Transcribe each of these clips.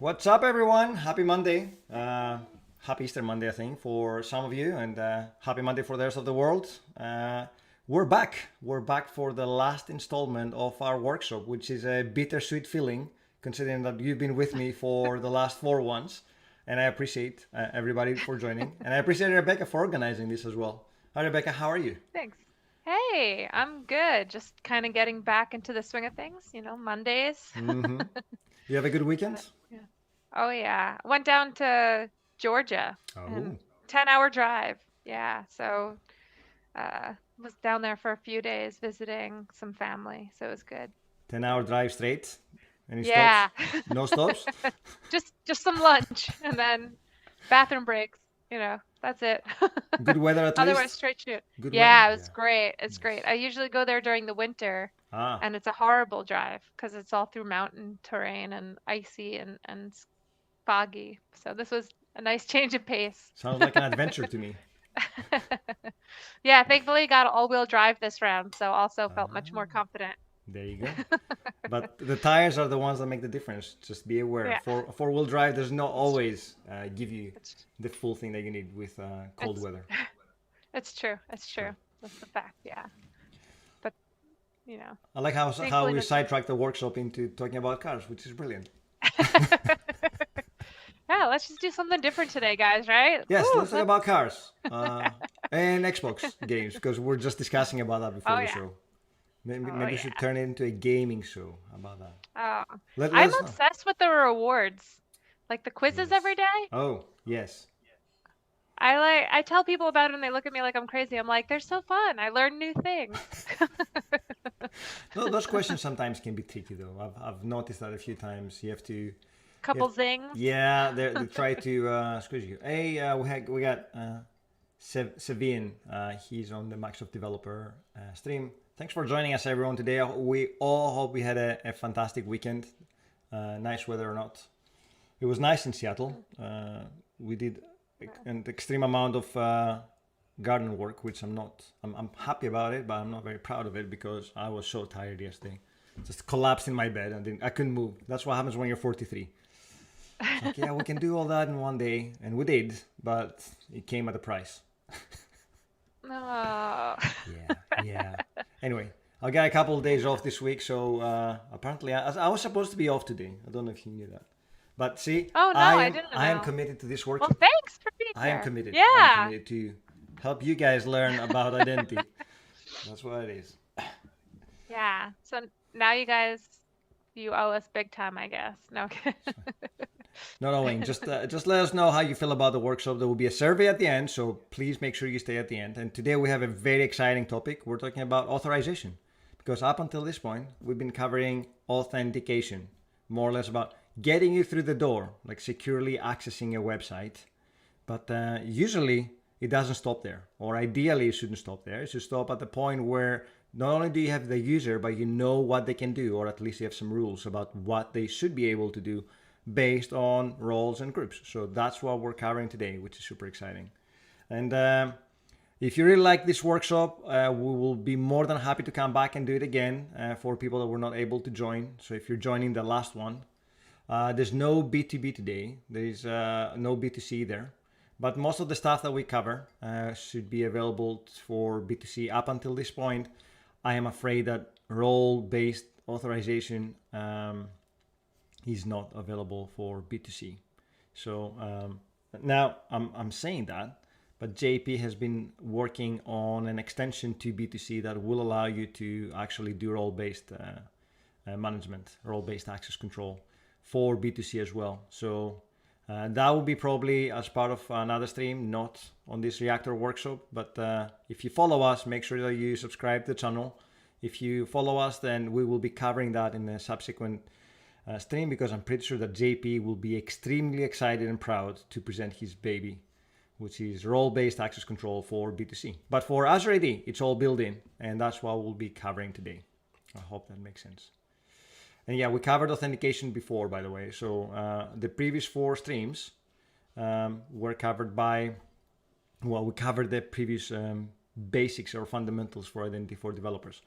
What's up, everyone? Happy Monday. Happy Easter Monday, I think, for some of you, and happy Monday for the rest of the world. We're back. We're back for the last installment of our workshop, which is a bittersweet feeling, considering that you've been with me for the last four ones. And I appreciate everybody for joining. And I appreciate Rebecca for organizing this as well. Hi, Rebecca. How are you? Thanks. Hey, I'm good. Just kind of getting back into the swing of things, Mondays. Mm-hmm. You have a good weekend? But yeah. Oh yeah. Went down to Georgia and Oh, 10-hour drive. Yeah, so was down there for a few days visiting some family, so it was good. 10-hour drive straight. Any stops? Yeah. No stops? Just some lunch and then bathroom breaks, that's it. Good weather at Otherwise, least? straight shoot. Good weather? Yeah, it was Yeah. great. It's great. Nice. I usually go there during the winter, Ah, and it's a horrible drive because it's all through mountain terrain and icy and foggy. So this was a nice change of pace. sounds like an adventure to me. Yeah, thankfully got all-wheel drive this round, so also felt much more Ah, confident. there you go. But the tires are the ones that make the difference. Just be aware. Yeah, For four-wheel drive, does not it's always give you it's the full thing that you need with cold it's weather. it's true. It's Right. true. That's the fact. Yeah, but you know, I like how thankfully we that's it. sidetracked the workshop into talking about cars, which is brilliant. Yeah, let's just do something different today, guys, right? Yes, Woo, let's talk let's. about cars and Xbox games because we're just discussing about that before Oh the yeah. show. Maybe Oh maybe we should yeah. turn it into a gaming show. How about that? Oh, Let I'm us know. obsessed with the rewards, like the quizzes every Yes. day. Oh, yes. I tell people about it and they look at me like I'm crazy. I'm like, they're so fun. I learn new things. No, those questions sometimes can be tricky though. I've noticed that a few times. You Couple have, zings. yeah, they try to squeeze you. Hey, we got Savin. He's on the Microsoft Developer stream. Thanks for joining us, everyone. Today, we all hope we had a fantastic weekend. Nice weather or not, it was nice in Seattle. We did an extreme amount of garden work, which I'm happy about it, but I'm not very proud of it because I was so tired yesterday. Just collapsed in my bed and I couldn't move. That's what happens when you're 43. It's like, yeah, we can do all that in one day, and we did, but it came at a price. Oh. Yeah, yeah. Anyway, I got a couple of days off this week, so apparently I was supposed to be off today. I don't know if you knew that, but see, Oh no, I didn't I am know. committed to this Well, workshop. thanks for being I am here. committed. I am Yeah. committed to help you guys learn about identity. That's what it is. Yeah. So now you owe us big time, I guess. No. Not owing. Just let us know how you feel about the workshop. There will be a survey at the end, so please make sure you stay at the end. And today we have a very exciting topic. We're talking about authorization, because up until this point we've been covering authentication, more or less about getting you through the door, like securely accessing a website. But usually it doesn't stop there, or ideally it shouldn't stop there. It should stop at the point where not only do you have the user, but you know what they can do, or at least you have some rules about what they should be able to do based on roles and groups. So that's what we're covering today, which is super exciting. And if you really like this workshop, we will be more than happy to come back and do it again for people that were not able to join. So if you're joining the last one, there's no B2B today. There's no B2C there. But most of the stuff that we cover should be available for B2C. Up until this point, I am afraid that role-based authorization is not available for B2C. So now I'm saying that, but JP has been working on an extension to B2C that will allow you to actually do role-based management, role-based access control for B2C as well. So that will be probably as part of another stream, not on this Reactor workshop. But if you follow us, make sure that you subscribe to the channel. If you follow us, then we will be covering that in a subsequent stream, because I'm pretty sure that JP will be extremely excited and proud to present his baby, which is role-based access control for B2C. But for Azure AD, it's all built in, and that's what we'll be covering today. I hope that makes sense. And yeah, we covered authentication before, by the way. So the previous four streams were covered by, well, we covered the previous basics or fundamentals for identity for developers.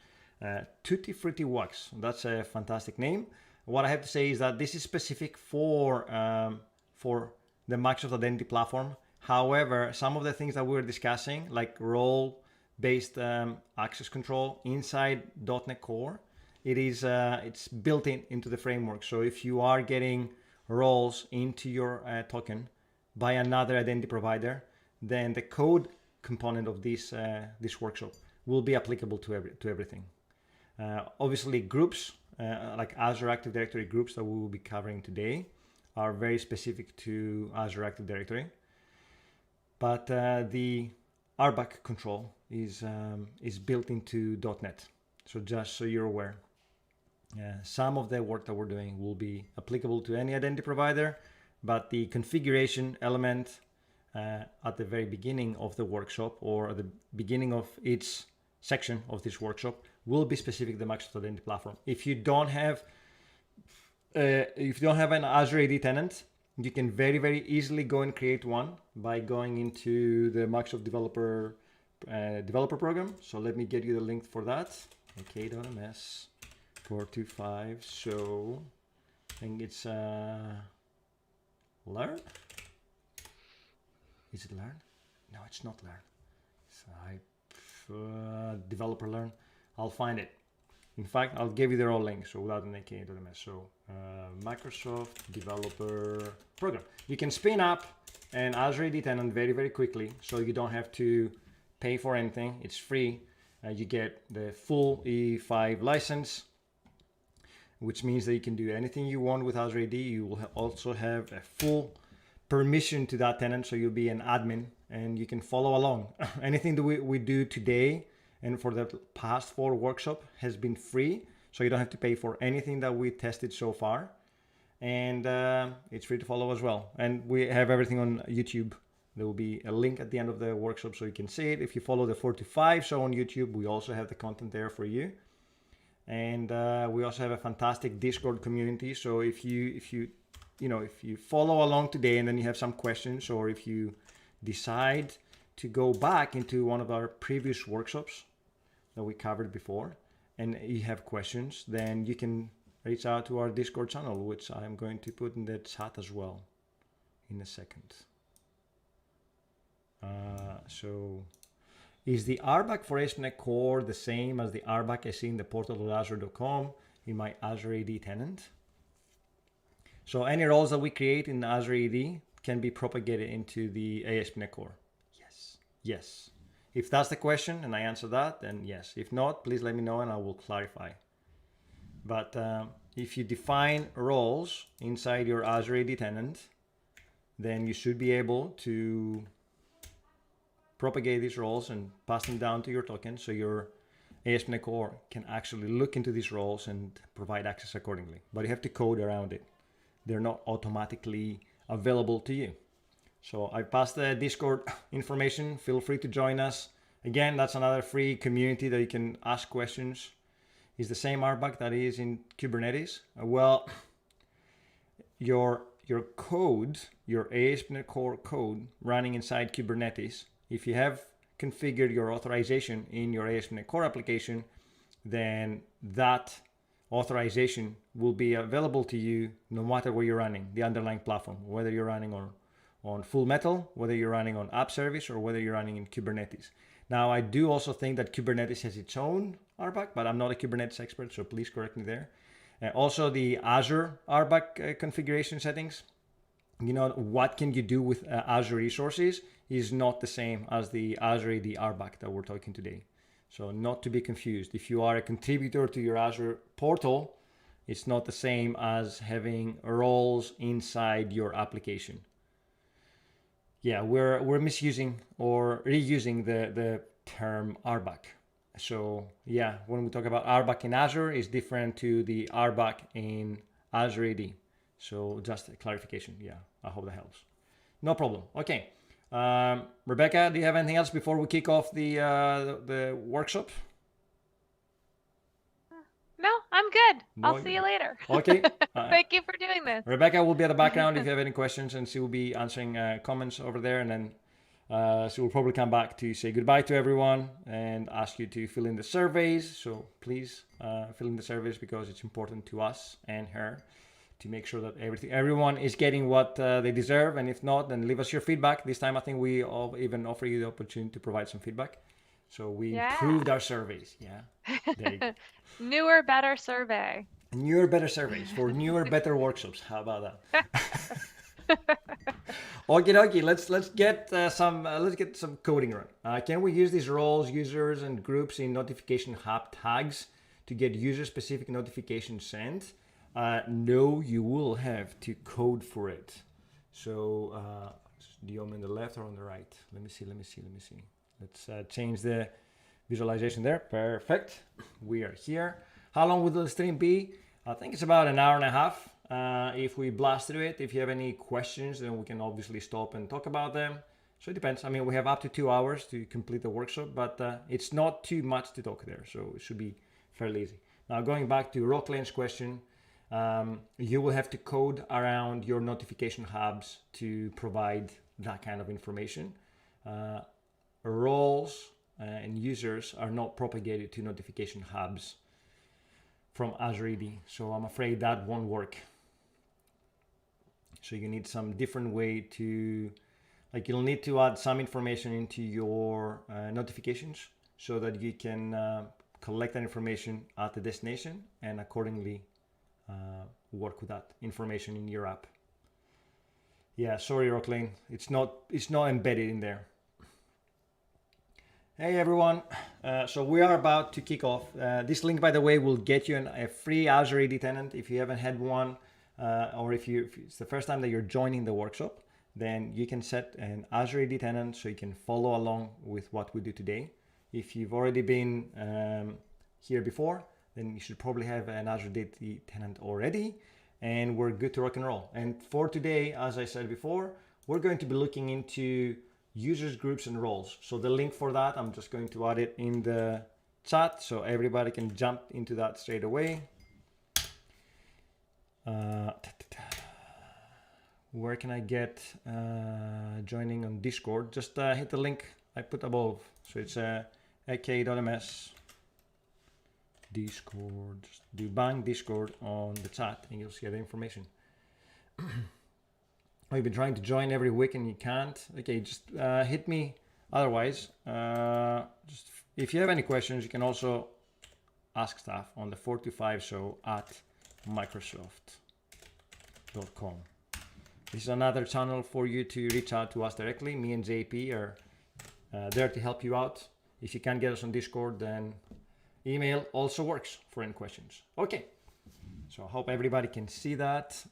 Tutti Frutti Wax, that's a fantastic name. what I have to say is that this is specific for the Microsoft Identity Platform. However, some of the things that we're discussing, like role-based access control inside .NET Core, it's built into the framework. So if you are getting roles into your token by another identity provider, then the code component of this workshop will be applicable to everything. Obviously, groups like Azure Active Directory groups that we will be covering today are very specific to Azure Active Directory, but the RBAC control is built into .NET. So just so you're aware, some of the work that we're doing will be applicable to any identity provider, but the configuration element at the very beginning of the workshop or at the beginning of each section of this workshop will be specific to the Microsoft Identity Platform. If you don't have an Azure AD tenant, you can very, very easily go and create one by going into the Microsoft developer program. So let me get you the link for that. AK.ms 425. So I think it's learn. Is it learn? No, it's not learn. It's developer learn. I'll find it. In fact, I'll give you the raw link, so without an AK.ms. So Microsoft Developer Program. You can spin up an Azure AD tenant very, very quickly, so you don't have to pay for anything. It's free. You get the full E5 license, which means that you can do anything you want with Azure AD. You will also have a full permission to that tenant, so you'll be an admin and you can follow along. Anything that we do today and for the past 4 workshops has been free, so you don't have to pay for anything that we tested so far. And it's free to follow as well. And we have everything on YouTube. There will be a link at the end of the workshop so you can see it. If you follow the 4 to 5 show on YouTube, we also have the content there for you. And we also have a fantastic Discord community. So if you follow along today and then you have some questions, or if you decide to go back into one of our previous workshops that we covered before and you have questions, then you can reach out to our Discord channel, which I'm going to put in the chat as well in a second. So is the RBAC for ASP.NET Core the same as the RBAC I see in the portal.azure.com in my Azure AD tenant? So any roles that we create in Azure AD can be propagated into the ASP.NET Core. Yes. If that's the question and I answer that, then yes. If not, please let me know and I will clarify. But if you define roles inside your Azure AD tenant, then you should be able to propagate these roles and pass them down to your token, so your ASP.NET Core can actually look into these roles and provide access accordingly. But you have to code around it. They're not automatically available to you. So I passed the Discord information. Feel free to join us. Again, that's another free community that you can ask questions. Is the same RBAC that is in Kubernetes? Well, your code, your ASP.NET Core code running inside Kubernetes, if you have configured your authorization in your ASP.NET Core application, then that authorization will be available to you no matter where you're running the underlying platform, whether you're running on Full Metal, whether you're running on App Service, or whether you're running in Kubernetes. Now, I do also think that Kubernetes has its own RBAC, but I'm not a Kubernetes expert, so please correct me there. Also, the Azure RBAC configuration settings, what can you do with Azure resources is not the same as the Azure AD RBAC that we're talking today. So not to be confused. If you are a contributor to your Azure portal, it's not the same as having roles inside your application. Yeah, we're misusing or reusing the term RBAC. So yeah, when we talk about RBAC in Azure, it's different to the RBAC in Azure AD. So just a clarification. Yeah, I hope that helps. No problem. Okay. Rebecca, do you have anything else before we kick off the workshop? No, I'm good. No, I'll see you later. Okay. Thank you for doing this. Rebecca will be at the background if you have any questions, and she will be answering comments over there. And then So we'll probably come back to say goodbye to everyone and ask you to fill in the surveys. So please fill in the surveys because it's important to us and her to make sure that everyone is getting what they deserve. And if not, then leave us your feedback. This time, I think we all even offer you the opportunity to provide some feedback. So we improved our surveys. Yeah. There you go. Newer, better survey. Newer, better surveys for newer, better workshops. How about that? Okie dokie. Let's get some coding run. Can we use these roles, users, and groups in notification hub tags to get user-specific notifications sent? No, you will have to code for it. So do you want me on the left or on the right? Let me see. Let's change the visualization there. Perfect. We are here. How long will the stream be? I think it's about an hour and a half. If we blast through it, if you have any questions, then we can obviously stop and talk about them. So it depends. I mean, we have up to 2 hours to complete the workshop, but it's not too much to talk there. So it should be fairly easy. Now, going back to Rocklane's question, you will have to code around your notification hubs to provide that kind of information. Roles and users are not propagated to notification hubs from Azure AD, so I'm afraid that won't work. So you need some different way to, like, you'll need to add some information into your notifications so that you can collect that information at the destination and accordingly work with that information in your app. Yeah, sorry, Rocklane, it's not embedded in there. Hey everyone, so we are about to kick off. This link, by the way, will get you a free Azure AD tenant if you haven't had one, or if it's the first time that you're joining the workshop, then you can set an Azure AD tenant so you can follow along with what we do today. If you've already been here before, then you should probably have an Azure AD tenant already, and we're good to rock and roll. And for today, as I said before, we're going to be looking into users, groups, and roles. So the link for that, I'm just going to add it in the chat so everybody can jump into that straight away. Where can I get joining on Discord? Just hit the link I put above. So it's ak.ms Discord. Just do bang Discord on the chat and you'll see the information. You've been trying to join every week and you can't. Okay, just hit me. Otherwise, just if you have any questions, you can also ask staff on the 425 show at Microsoft.com. This is another channel for you to reach out to us directly. Me and JP are there to help you out. If you can't get us on Discord, then email also works for any questions. Okay. So I hope everybody can see that.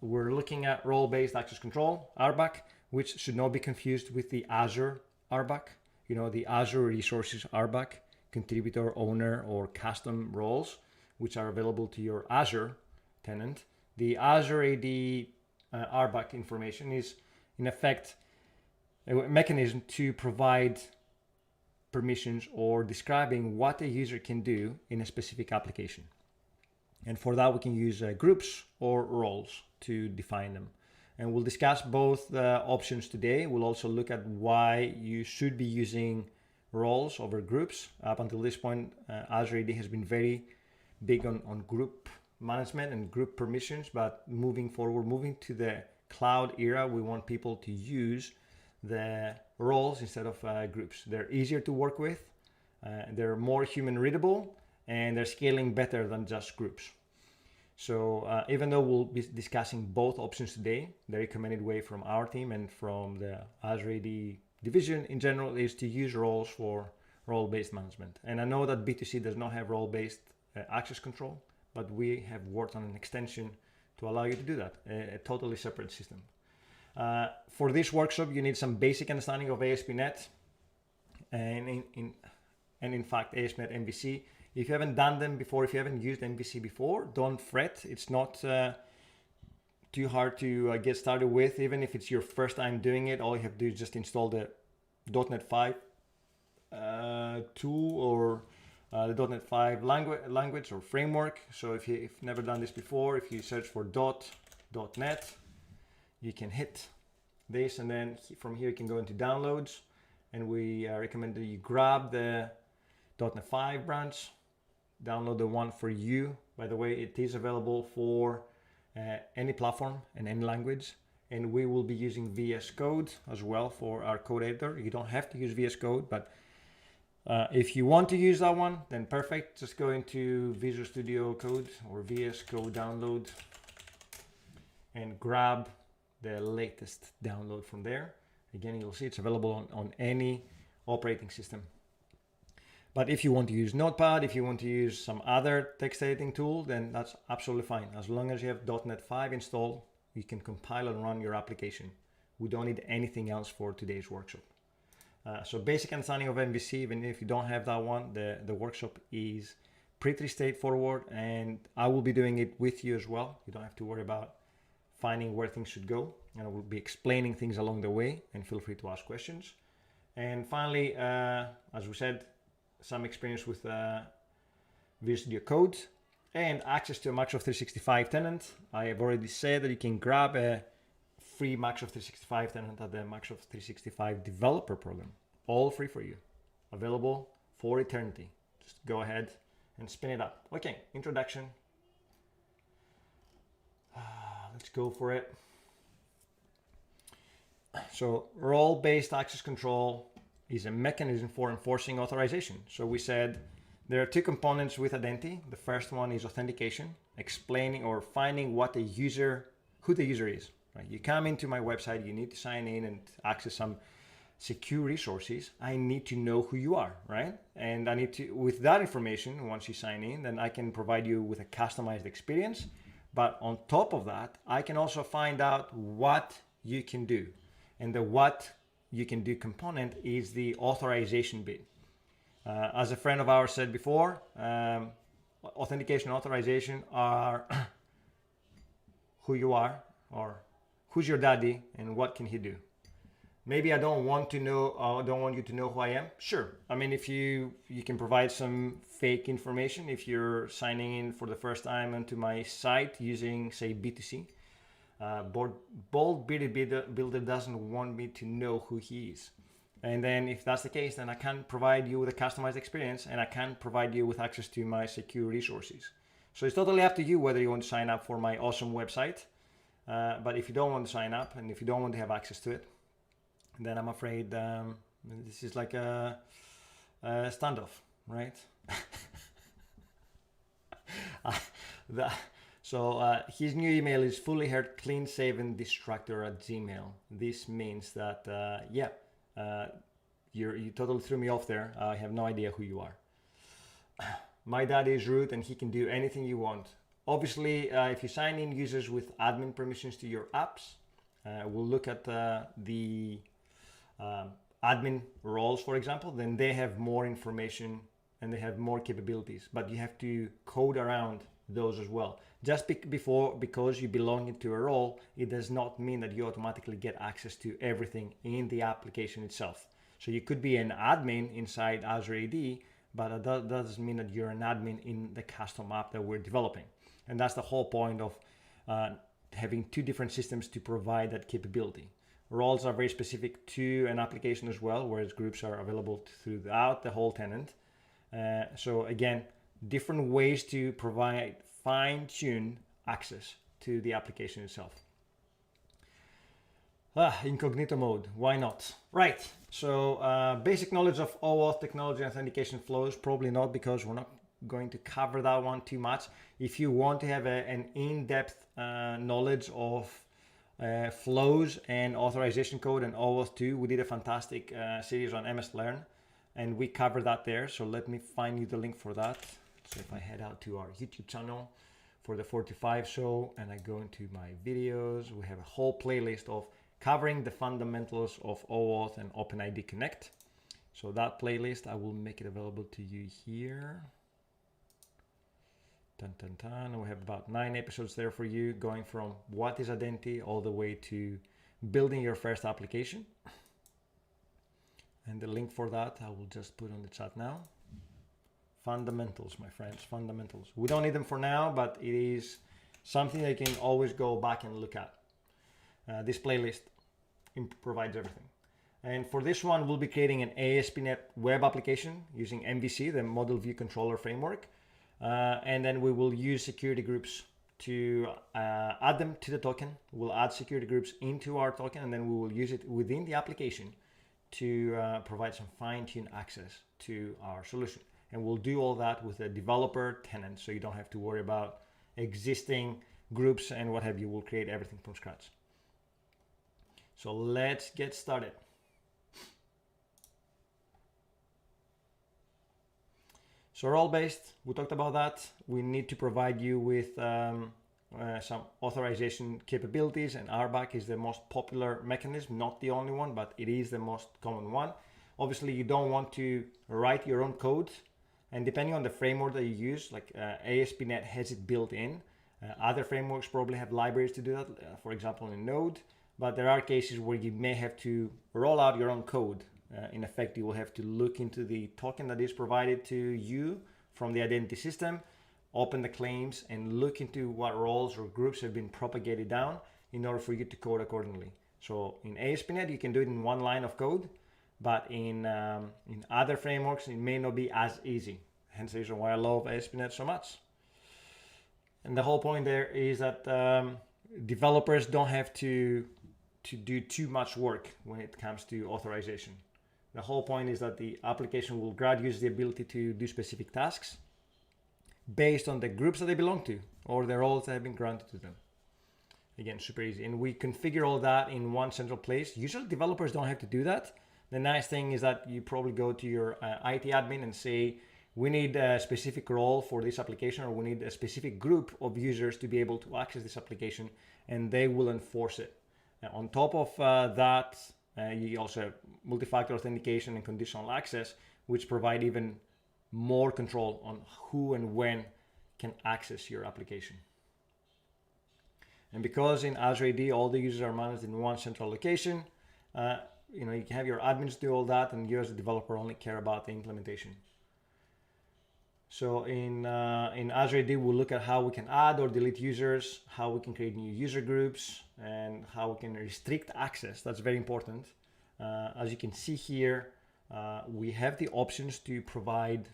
We're looking at role-based access control, RBAC, which should not be confused with the Azure RBAC. You know, the Azure Resources RBAC, contributor, owner, or custom roles, which are available to your Azure tenant. The Azure AD RBAC information is, in effect, a mechanism to provide permissions or describing what a user can do in a specific application. And for that, we can use groups or roles to define them. And we'll discuss both options today. We'll also look at why you should be using roles over groups. Up until this point, Azure AD has been very big on group management and group permissions, but moving forward, moving to the cloud era, we want people to use the roles instead of groups. They're easier to work with, they're more human readable, and they're scaling better than just groups. So even though we'll be discussing both options today, the recommended way from our team and from the Azure AD division in general is to use roles for role-based management. And I know that B2C does not have role-based access control, but we have worked on an extension to allow you to do that, a totally separate system. For this workshop, you need some basic understanding of ASP.NET and in fact ASP.NET MVC. If you haven't done them before, if you haven't used MVC before, don't fret. It's not too hard to get started with. Even if it's your first time doing it, all you have to do is just install the .NET 5 tool or the .NET 5 language or framework. So if you've never done this before, if you search for .NET, you can hit this, and then from here you can go into downloads, and we recommend that you grab the .NET 5 branch, download the one for you. By the way, it is available for any platform and any language, and we will be using VS Code as well for our code editor. You don't have to use VS Code, but if you want to use that one, then perfect. Just go into Visual Studio Code or VS Code download and grab the latest download from there. Again, you'll see it's available on any operating system. But if you want to use Notepad, if you want to use some other text editing tool, then that's absolutely fine. As long as you have .NET 5 installed, you can compile and run your application. We don't need anything else for today's workshop. So basic understanding of MVC, even if you don't have that one, the workshop is pretty straightforward, and I will be doing it with you as well. You don't have to worry about finding where things should go, and I will be explaining things along the way, and feel free to ask questions. And finally, as we said, some experience with Visual Studio Code and access to a Microsoft 365 tenant. I have already said that you can grab a free Microsoft 365 tenant at the Microsoft 365 Developer Program. All free for you. Available for eternity. Just go ahead and spin it up. Okay, introduction. Let's go for it. So role-based access control is a mechanism for enforcing authorization. So we said there are two components with identity. The first one is authentication, explaining or finding what the user, who the user is. Right? You come into my website, you need to sign in and access some secure resources. I need to know who you are, right? And I need to, with that information, once you sign in, then I can provide you with a customized experience. But on top of that, I can also find out what you can do. And the what you can do component is the authorization bit. As a friend of ours said before, authentication and authorization are who you are, or who's your daddy and what can he do. Maybe I don't want to know, I don't want you to know who I am. Sure. I mean, if you can provide some fake information, if you're signing in for the first time onto my site using, say, B2C, Bold Bearded Builder doesn't want me to know who he is. And then if that's the case, then I can provide you with a customized experience, and I can provide you with access to my secure resources. So it's totally up to you whether you want to sign up for my awesome website. But if you don't want to sign up, and if you don't want to have access to it, then I'm afraid this is like a standoff, right? So his new email is fully haired, clean shaven destructor at Gmail. This means that, you totally threw me off there. I have no idea who you are. My dad is root and he can do anything you want. Obviously, if you sign in users with admin permissions to your apps, we'll look at the admin roles, for example, then they have more information and they have more capabilities, but you have to code around those as well. Just because you belong into a role, it does not mean that you automatically get access to everything in the application itself. So you could be an admin inside Azure AD, but that doesn't mean that you're an admin in the custom app that we're developing. And that's the whole point of having two different systems to provide that capability. Roles are very specific to an application as well, whereas groups are available throughout the whole tenant. So again, different ways to provide fine-tune access to the application itself. Incognito mode, why not? Right, so basic knowledge of OAuth technology and authentication flows, probably not, because we're not going to cover that one too much. If you want to have an in-depth knowledge of flows and authorization code and OAuth 2, we did a fantastic series on MS Learn, and we covered that there. So let me find you the link for that. So if I head out to our YouTube channel for the 45 show and I go into my videos, we have a whole playlist of covering the fundamentals of OAuth and OpenID Connect. So that playlist, I will make it available to you here. Dun, dun, dun. We have about 9 episodes there for you, going from what is identity all the way to building your first application. And the link for that, I will just put on the chat now. Fundamentals, my friends, fundamentals. We don't need them for now, but it is something that you can always go back and look at. This playlist provides everything. And for this one, we'll be creating an ASP.NET web application using MVC, the Model View Controller framework. And then we will use security groups to add them to the token. We'll add security groups into our token, and then we will use it within the application to provide some fine-tuned access to our solution. And we'll do all that with a developer tenant, so you don't have to worry about existing groups and what have you. We'll create everything from scratch. So let's get started. So role-based, we talked about that. We need to provide you with some authorization capabilities, and RBAC is the most popular mechanism, not the only one, but it is the most common one. Obviously, you don't want to write your own code, and depending on the framework that you use, like ASP.NET has it built in. Other frameworks probably have libraries to do that, for example, in Node, but there are cases where you may have to roll out your own code. In effect, you will have to look into the token that is provided to you from the identity system, open the claims, and look into what roles or groups have been propagated down in order for you to code accordingly. So in ASP.NET, you can do it in one line of code, but in other frameworks, it may not be as easy. Hence the reason why I love ASP.NET so much. And the whole point there is that developers don't have to do too much work when it comes to authorization. The whole point is that the application will grant users the ability to do specific tasks based on the groups that they belong to or the roles that have been granted to them. Again, super easy. And we configure all that in one central place. Usually developers don't have to do that. The nice thing is that you probably go to your IT admin and say, we need a specific role for this application, or we need a specific group of users to be able to access this application, and they will enforce it. On top of that, you also have multi-factor authentication and conditional access, which provide even more control on who and when can access your application. And because in Azure AD, all the users are managed in one central location, you can have your admins do all that, and you as a developer only care about the implementation. So in Azure AD, we'll look at how we can add or delete users, how we can create new user groups, and how we can restrict access. That's very important. As you can see here, we have the options to provide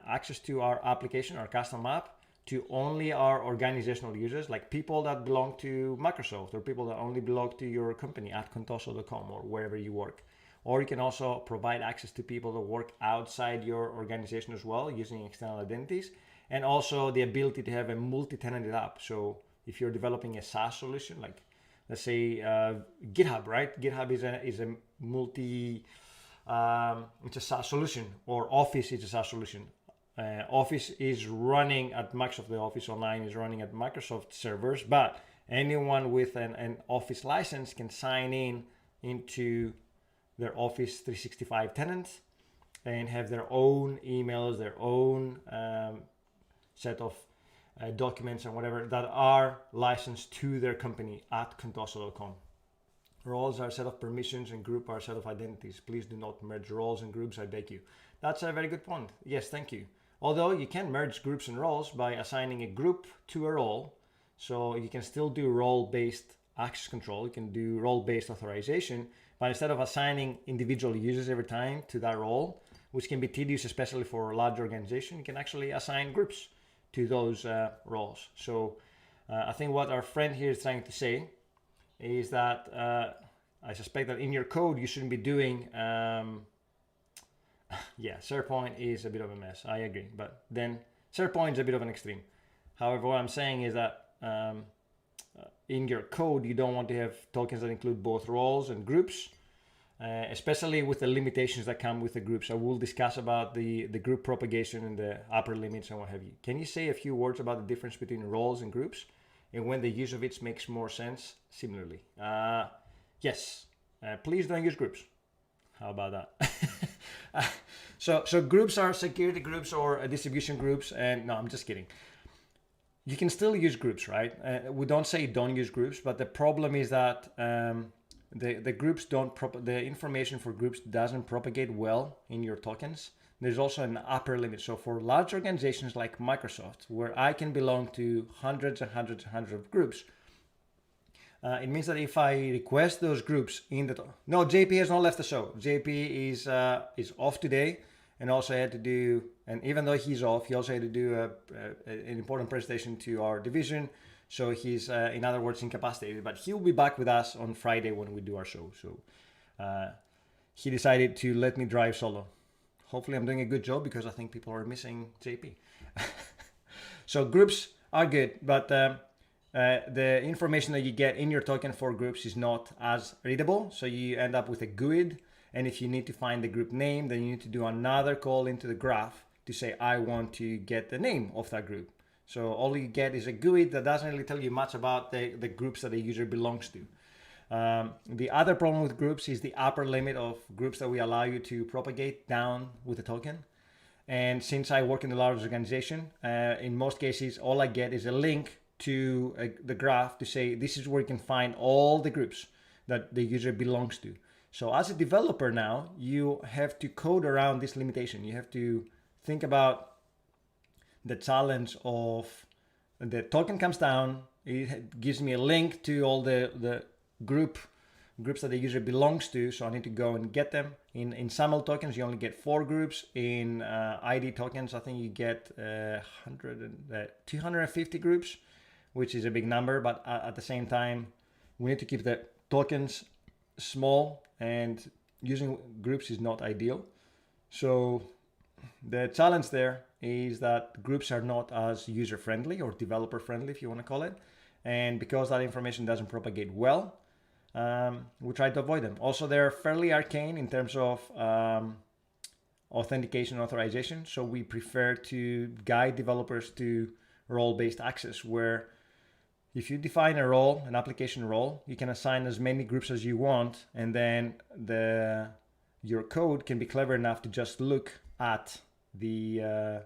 access to our application, our custom app, to only our organizational users, like people that belong to Microsoft or people that only belong to your company at contoso.com or wherever you work. Or you can also provide access to people that work outside your organization as well, using external identities, and also the ability to have a multi-tenanted app. So if you're developing a SaaS solution, like let's say GitHub, right? GitHub is a multi, it's a SaaS solution, or Office is a SaaS solution. Office is running at Microsoft, the Office Online is running at Microsoft servers, but anyone with an Office license can sign into their Office 365 tenant and have their own emails, their own set of documents and whatever that are licensed to their company at contoso.com. Roles are a set of permissions and group are a set of identities. Please do not merge roles and groups, I beg you. That's a very good point. Yes, thank you. Although you can merge groups and roles by assigning a group to a role, so you can still do role-based access control, you can do role-based authorization, but instead of assigning individual users every time to that role, which can be tedious, especially for a large organization, you can actually assign groups to those roles. So I think what our friend here is trying to say is that I suspect that in your code, you shouldn't be doing, yeah, SharePoint is a bit of a mess. I agree. But then SharePoint is a bit of an extreme. However, what I'm saying is that in your code, you don't want to have tokens that include both roles and groups, especially with the limitations that come with the groups. I will discuss about the group propagation and the upper limits and what have you. Can you say a few words about the difference between roles and groups and when the use of it makes more sense similarly? Yes, please don't use groups. How about that? So groups are security groups or distribution groups, and no, I'm just kidding. You can still use groups, right? We don't say don't use groups, but the problem is that the groups the information for groups doesn't propagate well in your tokens. There's also an upper limit. So for large organizations like Microsoft, where I can belong to hundreds and hundreds and hundreds of groups, It means that if I request those groups in the no, JP has not left the show. JP is off today, and also had to do. And even though he's off, he also had to do an important presentation to our division. So he's, in other words, incapacitated. But he'll be back with us on Friday when we do our show. So he decided to let me drive solo. Hopefully, I'm doing a good job because I think people are missing JP. So groups are good, but the information that you get in your token for groups is not as readable. So you end up with a GUID. And if you need to find the group name, then you need to do another call into the graph to say, I want to get the name of that group. So all you get is a GUID that doesn't really tell you much about the groups that the user belongs to. The other problem with groups is the upper limit of groups that we allow you to propagate down with the token. And since I work in a large organization, in most cases, all I get is a link to the graph to say, this is where you can find all the groups that the user belongs to. So as a developer now, you have to code around this limitation. You have to think about the challenge of the token comes down, it gives me a link to all the groups that the user belongs to, so I need to go and get them. In SAML tokens, you only get 4 groups. In ID tokens, I think you get 250 groups, which is a big number, but at the same time, we need to keep the tokens small, and using groups is not ideal. So the challenge there is that groups are not as user-friendly or developer-friendly, if you want to call it. And because that information doesn't propagate well, we try to avoid them. Also, they're fairly arcane in terms of authentication and authorization. So we prefer to guide developers to role-based access, where if you define a role, an application role, you can assign as many groups as you want, and then your code can be clever enough to just look at the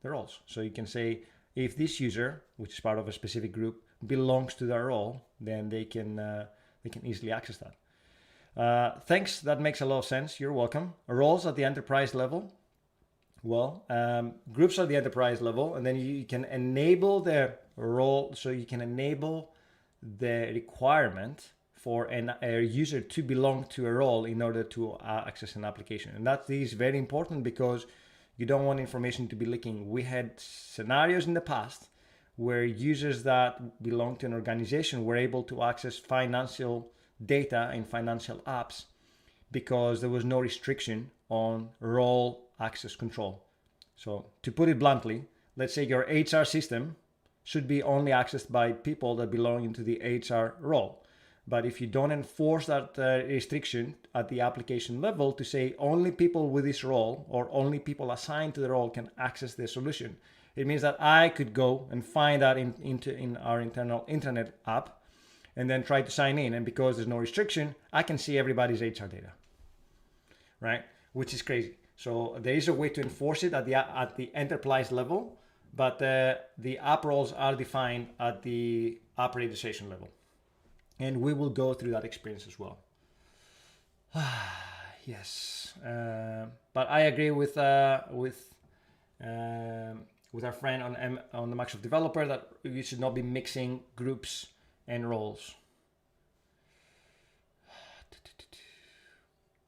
roles. So you can say, if this user, which is part of a specific group, belongs to that role, then they can easily access that. Thanks, that makes a lot of sense. You're welcome. Roles at the enterprise level. Well, groups are the enterprise level, and then you can enable the role, so you can enable the requirement for a user to belong to a role in order to access an application. And that is very important because you don't want information to be leaking. We had scenarios in the past where users that belong to an organization were able to access financial data in financial apps because there was no restriction on role access control. So to put it bluntly, let's say your HR system should be only accessed by people that belong into the HR role. But if you don't enforce that restriction at the application level to say only people with this role or only people assigned to the role can access the solution, it means that I could go and find that in our internal intranet app and then try to sign in. And because there's no restriction, I can see everybody's HR data, right? Which is crazy. So there is a way to enforce it at the enterprise level, but the app roles are defined at the app registration level. And we will go through that experience as well. Yes, but I agree with our friend on the Microsoft developer that you should not be mixing groups and roles.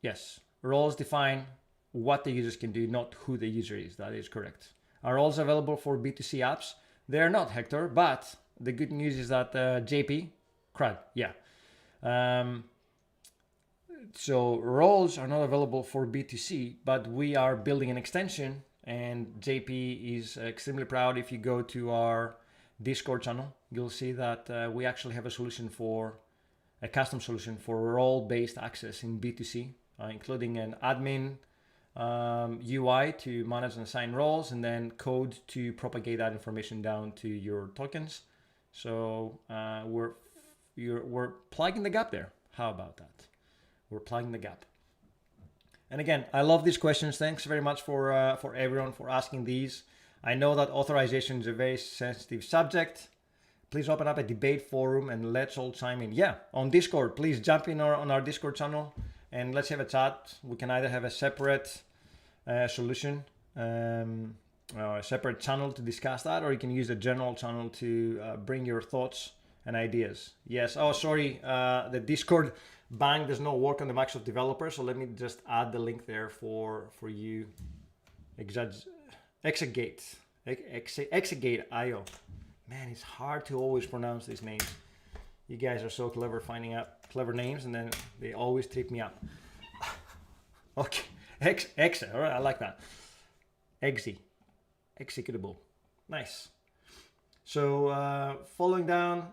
Yes, roles define what the users can do, not who the user is. That is correct. Are roles available for B2C apps? They're not, Hector, but the good news is that JP, crud, yeah. So roles are not available for B2C, but we are building an extension, and JP is extremely proud. If you go to our Discord channel, you'll see that we actually have a custom solution for role-based access in B2C, including an admin UI to manage and assign roles, and then code to propagate that information down to your tokens. So we're plugging the gap there. How about that? We're plugging the gap. And again, I love these questions. Thanks very much for everyone for asking these. I know that authorization is a very sensitive subject. Please open up a debate forum and let's all chime in. Yeah, on Discord, please jump in on our Discord channel and let's have a chat. We can either have a separate solution, or a separate channel to discuss that, or you can use a general channel to bring your thoughts and ideas. Yes. Oh, sorry. The Discord bank does not work on the Microsoft developer, so let me just add the link there for you. Exagate. Exagate IO. Man, it's hard to always pronounce these names. You guys are so clever finding out clever names, and then they always trip me up. Okay. All right, I like that. Executable. Nice. So following down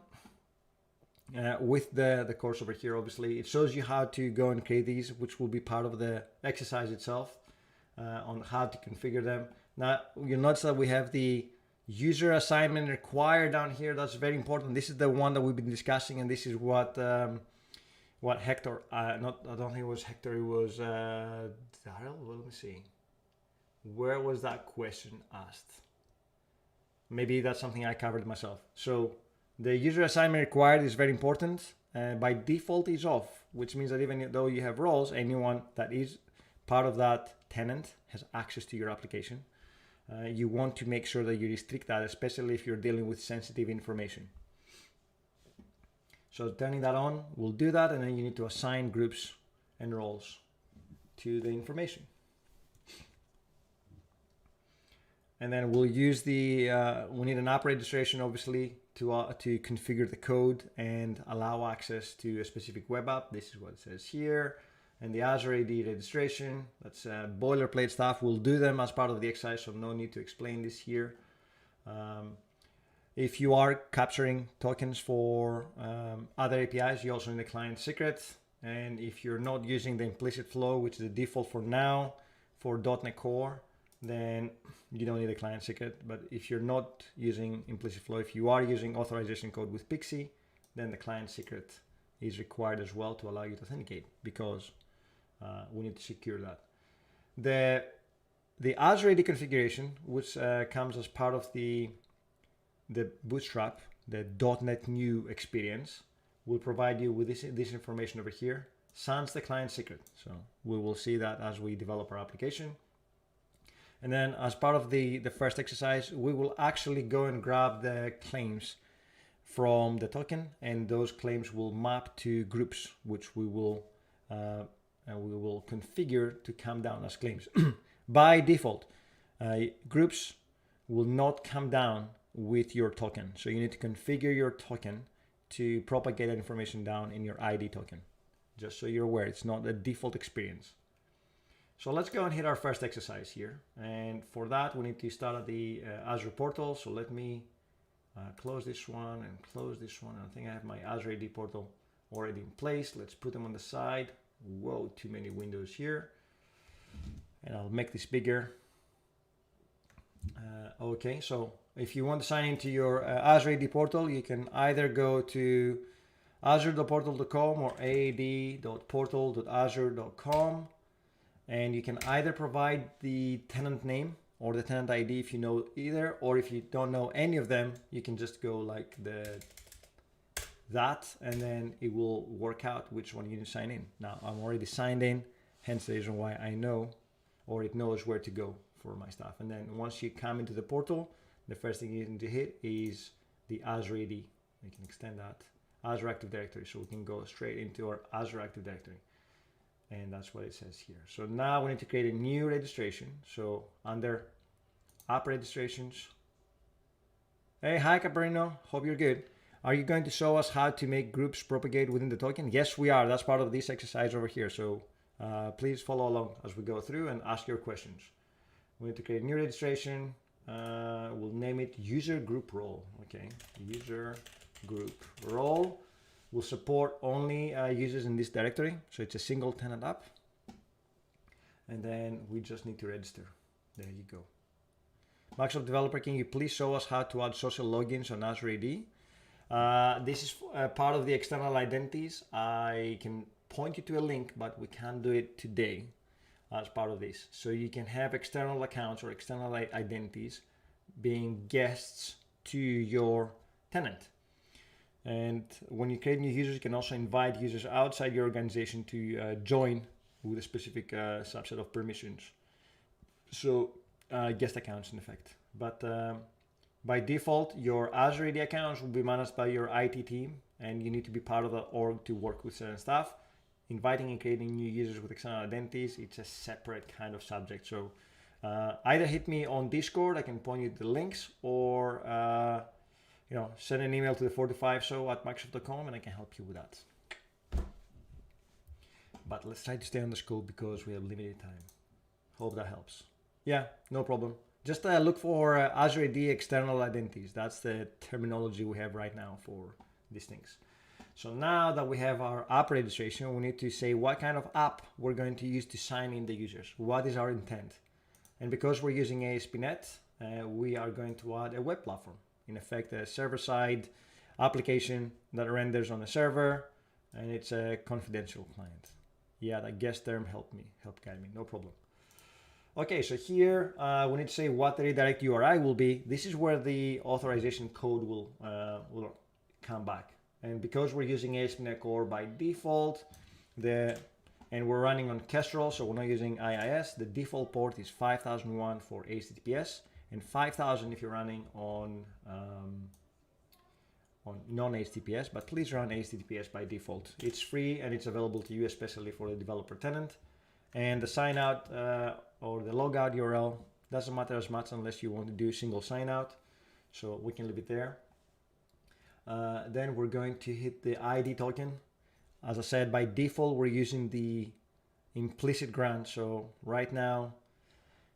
with the course over here, obviously, it shows you how to go and create these, which will be part of the exercise itself on how to configure them. Now, you'll notice that we have the user assignment required down here. That's very important. This is the one that we've been discussing, and this is what Hector, I don't think it was Hector, it was Daryl. Well, let me see. Where was that question asked? Maybe that's something I covered myself. So the user assignment required is very important. By default is off, which means that even though you have roles, anyone that is part of that tenant has access to your application. You want to make sure that you restrict that, especially if you're dealing with sensitive information. So turning that on will do that, and then you need to assign groups and roles to the information. And then we'll use we need an app registration, obviously, to configure the code and allow access to a specific web app. This is what it says here. And the Azure AD registration, that's boilerplate stuff. We'll do them as part of the exercise, so no need to explain this here. If you are capturing tokens for other APIs, you also need a client secret. And if you're not using the implicit flow, which is the default for now for .NET Core, then you don't need a client secret. But if you're not using implicit flow, if you are using authorization code with Pixie, then the client secret is required as well to allow you to authenticate, because we need to secure that. The Azure AD configuration, which comes as part of the Bootstrap, the .NET New experience, will provide you with this information over here, sans the client secret. So we will see that as we develop our application. And then as part of the first exercise, we will actually go and grab the claims from the token, and those claims will map to groups, which we will configure to come down as claims. By default, groups will not come down with your token. So you need to configure your token to propagate that information down in your ID token. Just so you're aware, it's not a default experience. So let's go and hit our first exercise here. And for that, we need to start at the Azure portal. So let me close this one and close this one. I think I have my Azure AD portal already in place. Let's put them on the side. Whoa, too many windows here. And I'll make this bigger. Okay, so if you want to sign into your Azure AD portal, you can either go to azure.portal.com or aad.portal.azure.com. And you can either provide the tenant name or the tenant ID if you know either, or if you don't know any of them, you can just go like that, and then it will work out which one you need to sign in. Now I'm already signed in, hence the reason why I know, or it knows where to go for my stuff. And then once you come into the portal, the first thing you need to hit is the Azure AD. You can extend that, Azure Active Directory, so we can go straight into our Azure Active Directory. And that's what it says here. So now we need to create a new registration. So under app registrations. Hey, hi Caprino, hope you're good. Are you going to show us how to make groups propagate within the token? Yes, we are. That's part of this exercise over here. So please follow along as we go through and ask your questions. We need to create a new registration. We'll name it user group role. Okay, user group role. Will support only users in this directory. So it's a single tenant app. And then we just need to register. There you go. Microsoft Developer, can you please show us how to add social logins on Azure AD? This is part of the external identities. I can point you to a link, but we can't do it today as part of this. So you can have external accounts or external identities being guests to your tenant. And when you create new users, you can also invite users outside your organization to join with a specific subset of permissions. So guest accounts in effect. But By default, your Azure AD accounts will be managed by your IT team, and you need to be part of the org to work with certain stuff. Inviting and creating new users with external identities, it's a separate kind of subject. So either hit me on Discord, I can point you to the links, or send an email to the 45show@microsoft.com and I can help you with that. But let's try to stay on the scope because we have limited time. Hope that helps. Yeah, no problem. Just look for Azure AD external identities. That's the terminology we have right now for these things. So now that we have our app registration, we need to say what kind of app we're going to use to sign in the users. What is our intent? And because we're using ASP.NET, we are going to add a web platform. In effect, a server-side application that renders on a server, and it's a confidential client. Yeah, that guest term helped guide me, no problem. Okay, so here we need to say what the redirect URI will be. This is where the authorization code will come back. And because we're using ASP.NET Core by default, and we're running on Kestrel, so we're not using IIS, the default port is 5001 for HTTPS, and 5000 if you're running on non-HTTPS, but please run HTTPS by default. It's free and it's available to you, especially for the developer tenant. And the sign out or the logout URL doesn't matter as much unless you want to do single sign out, so we can leave it there. Then we're going to hit the ID token. As I said, by default we're using the implicit grant, so right now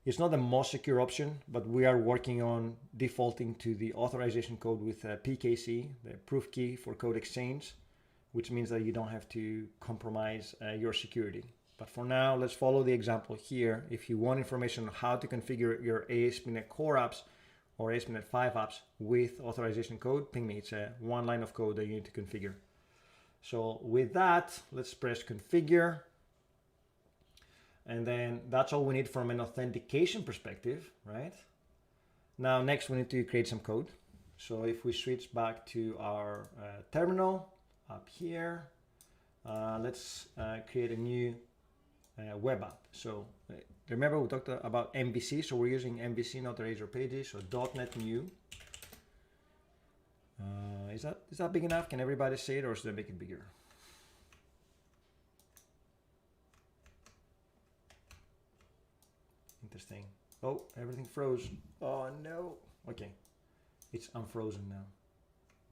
it's not the most secure option, but we are working on defaulting to the authorization code with PKC, the proof key for code exchange, which means that you don't have to compromise your security. But for now, let's follow the example here. If you want information on how to configure your ASP.NET Core apps or ASP.NET 5 apps with authorization code, ping me. It's one line of code that you need to configure. So with that, let's press configure. And then that's all we need from an authentication perspective, right? Now, next we need to create some code. So if we switch back to our terminal up here, let's create a new web app. So remember we talked about MVC, so we're using MVC, not the Azure pages. So .NET new. Is that big enough? Can everybody see it, or should I make it bigger? Interesting. Oh, everything froze. Oh no. Okay, it's unfrozen now.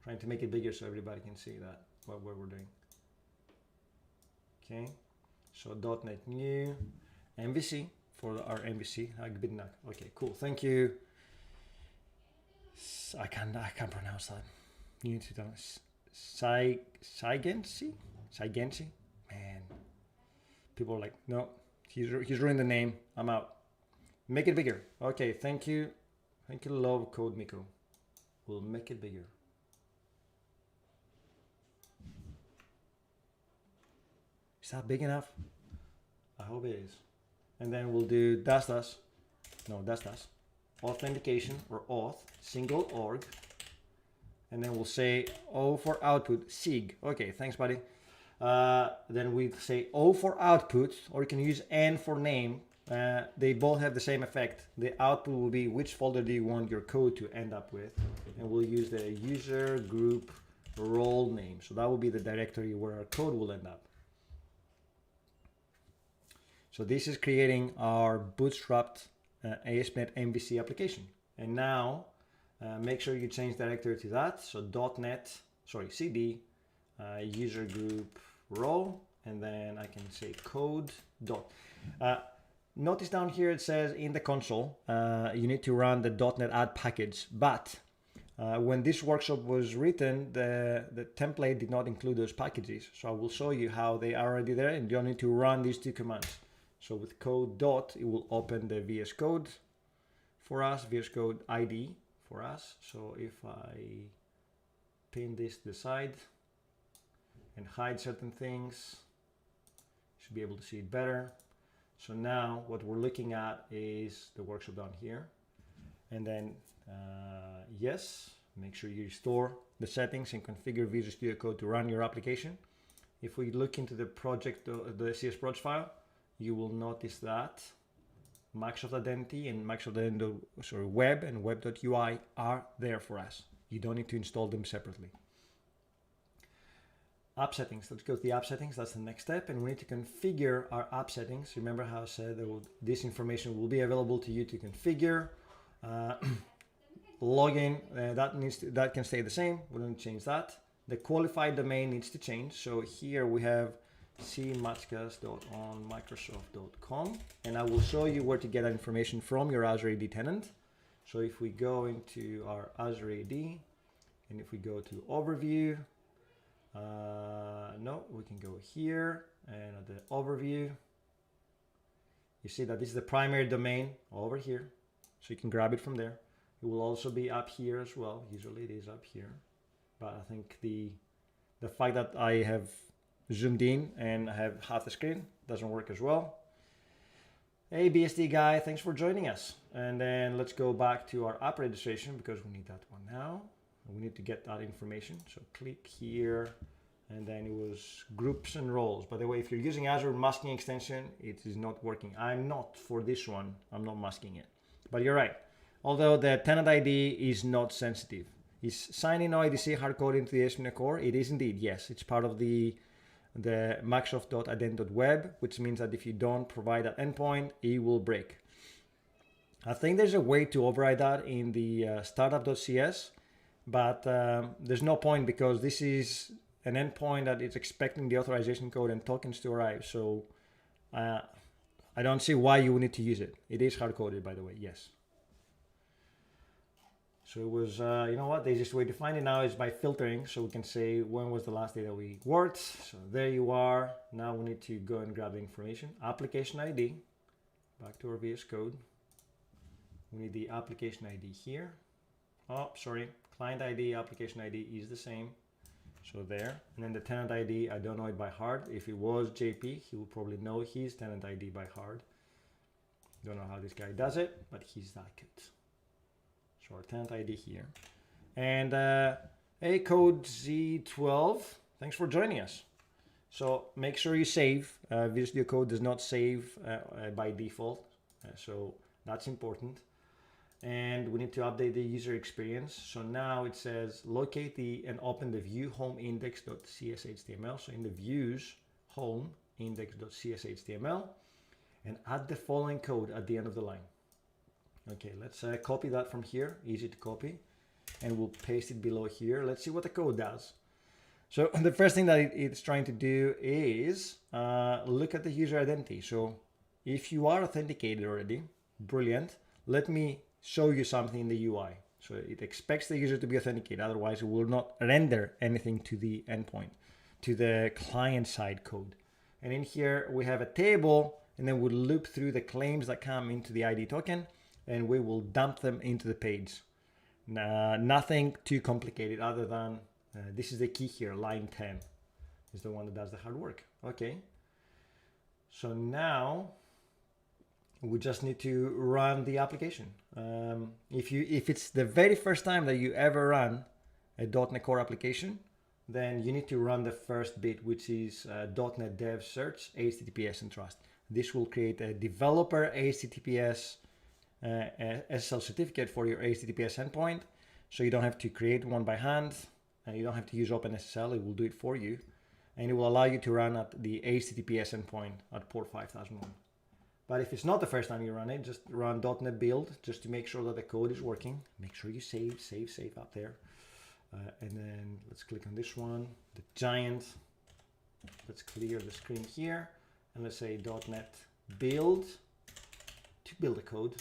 Trying to make it bigger so everybody can see that what we're doing. Okay, so .NET new MVC for our MVC. Okay, cool. Thank you. I can't pronounce that. You need to tell us. Saigensi? Man, people are like, no, he's ruined the name. I'm out. Make it bigger. Okay, thank you. Thank you, love code Miko. We'll make it bigger. Is that big enough? I hope it is. And then we'll do dash authentication or auth single org. And then we'll say O for output sig. Okay, thanks, buddy. Then we say O for output, or you can use N for name. They both have the same effect. The output will be which folder do you want your code to end up with, and we'll use the user group role name. So that will be the directory where our code will end up. So this is creating our bootstrapped ASP.NET MVC application. And now make sure you change directory to that. So cd user group role, and then I can say code dot. Notice down here it says in the console you need to run the .NET add package, but when this workshop was written, the template did not include those packages. So I will show you how they are already there, and you don't need to run these two commands. So with code dot, it will open the VS Code for us, VS Code ID for us. So if I pin this to the side and hide certain things, you should be able to see it better. So now what we're looking at is the workshop down here. And then yes, make sure you restore the settings and configure Visual Studio Code to run your application. If we look into the project, the CS project file, you will notice that Microsoft Identity and Microsoft Identity, Web and Web.UI are there for us. You don't need to install them separately. App settings. Let's go to the app settings. That's the next step. And we need to configure our app settings. Remember how I said this information will be available to you to configure. Login, that can stay the same. We don't change that. The qualified domain needs to change. So here we have cmatcast.onmicrosoft.com, and I will show you where to get that information from your Azure AD tenant. So if we go into our Azure AD, and if we go to overview, no, we can go here, and at the overview, you see that this is the primary domain over here, so you can grab it from there. It will also be up here as well. Usually it is up here, but I think the fact that I have zoomed in and I have half the screen doesn't work as well. Hey BSD guy, thanks for joining us. And then let's go back to our app registration because we need that one now. We need to get that information. So click here, and then it was groups and roles. By the way, if you're using Azure masking extension, it is not working. I'm not for this one. I'm not masking it. But you're right. Although the tenant ID is not sensitive. Is sign-in OIDC hard-coded into the ASP.NET Core? It is indeed, yes. It's part of the Microsoft.ident.web, which means that if you don't provide that endpoint, it will break. I think there's a way to override that in the startup.cs, but there's no point because this is an endpoint that is expecting the authorization code and tokens to arrive. So I don't see why you would need to use it. It is hard-coded, by the way, yes. So it was, you know what, the easiest way to find it now is by filtering. So we can say when was the last day that we worked. So there you are. Now we need to go and grab the information. Application ID, back to our VS Code. We need the application ID here. Oh, sorry, client ID, application ID is the same. So there, and then the tenant ID, I don't know it by heart. If it was JP, he will probably know his tenant ID by heart. Don't know how this guy does it, but he's that good. So our tenant ID here. And hey, code Z12, thanks for joining us. So make sure you save. Visual Studio Code does not save by default, so that's important. And we need to update the user experience. So now it says locate and open the view home index.cshtml. So in the views home index.cshtml, and add the following code at the end of the line. Okay, let's copy that from here, easy to copy, and we'll paste it below here. Let's see what the code does. So the first thing that it's trying to do is look at the user identity. So if you are authenticated already, brilliant. Let me show you something in the UI. So it expects the user to be authenticated, otherwise it will not render anything to the endpoint, to the client side code. And in here we have a table, and then we'll loop through the claims that come into the ID token, and we will dump them into the page. Nothing too complicated other than this is the key here, line 10 is the one that does the hard work. Okay, so now we just need to run the application. If it's the very first time that you ever run a .NET Core application, then you need to run the first bit, which is .NET Dev Search HTTPS and Trust. This will create a developer HTTPS SSL certificate for your HTTPS endpoint, so you don't have to create one by hand, and you don't have to use OpenSSL. It will do it for you, and it will allow you to run at the HTTPS endpoint at port 5001. But if it's not the first time you run it, just run .NET build just to make sure that the code is working. Make sure you save up there, and then let's click on this one, the giant. Let's clear the screen here, and let's say .NET build to build the code.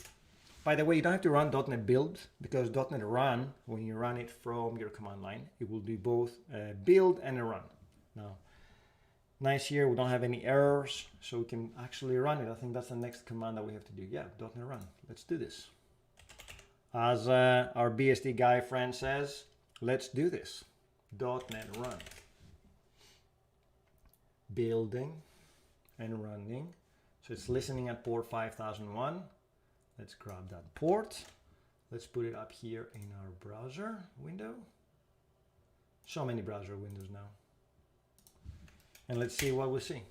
By the way, you don't have to run .NET build, because .NET run, when you run it from your command line, it will do both build and a run. Now, nice here, we don't have any errors, so we can actually run it. I think that's the next command that we have to do. Yeah, .NET run. Let's do this. As our BSD guy friend says, let's do this. .NET run. Building and running. So it's listening at port 5001. Let's grab that port. Let's put it up here in our browser window. So many browser windows now. And let's see what we see.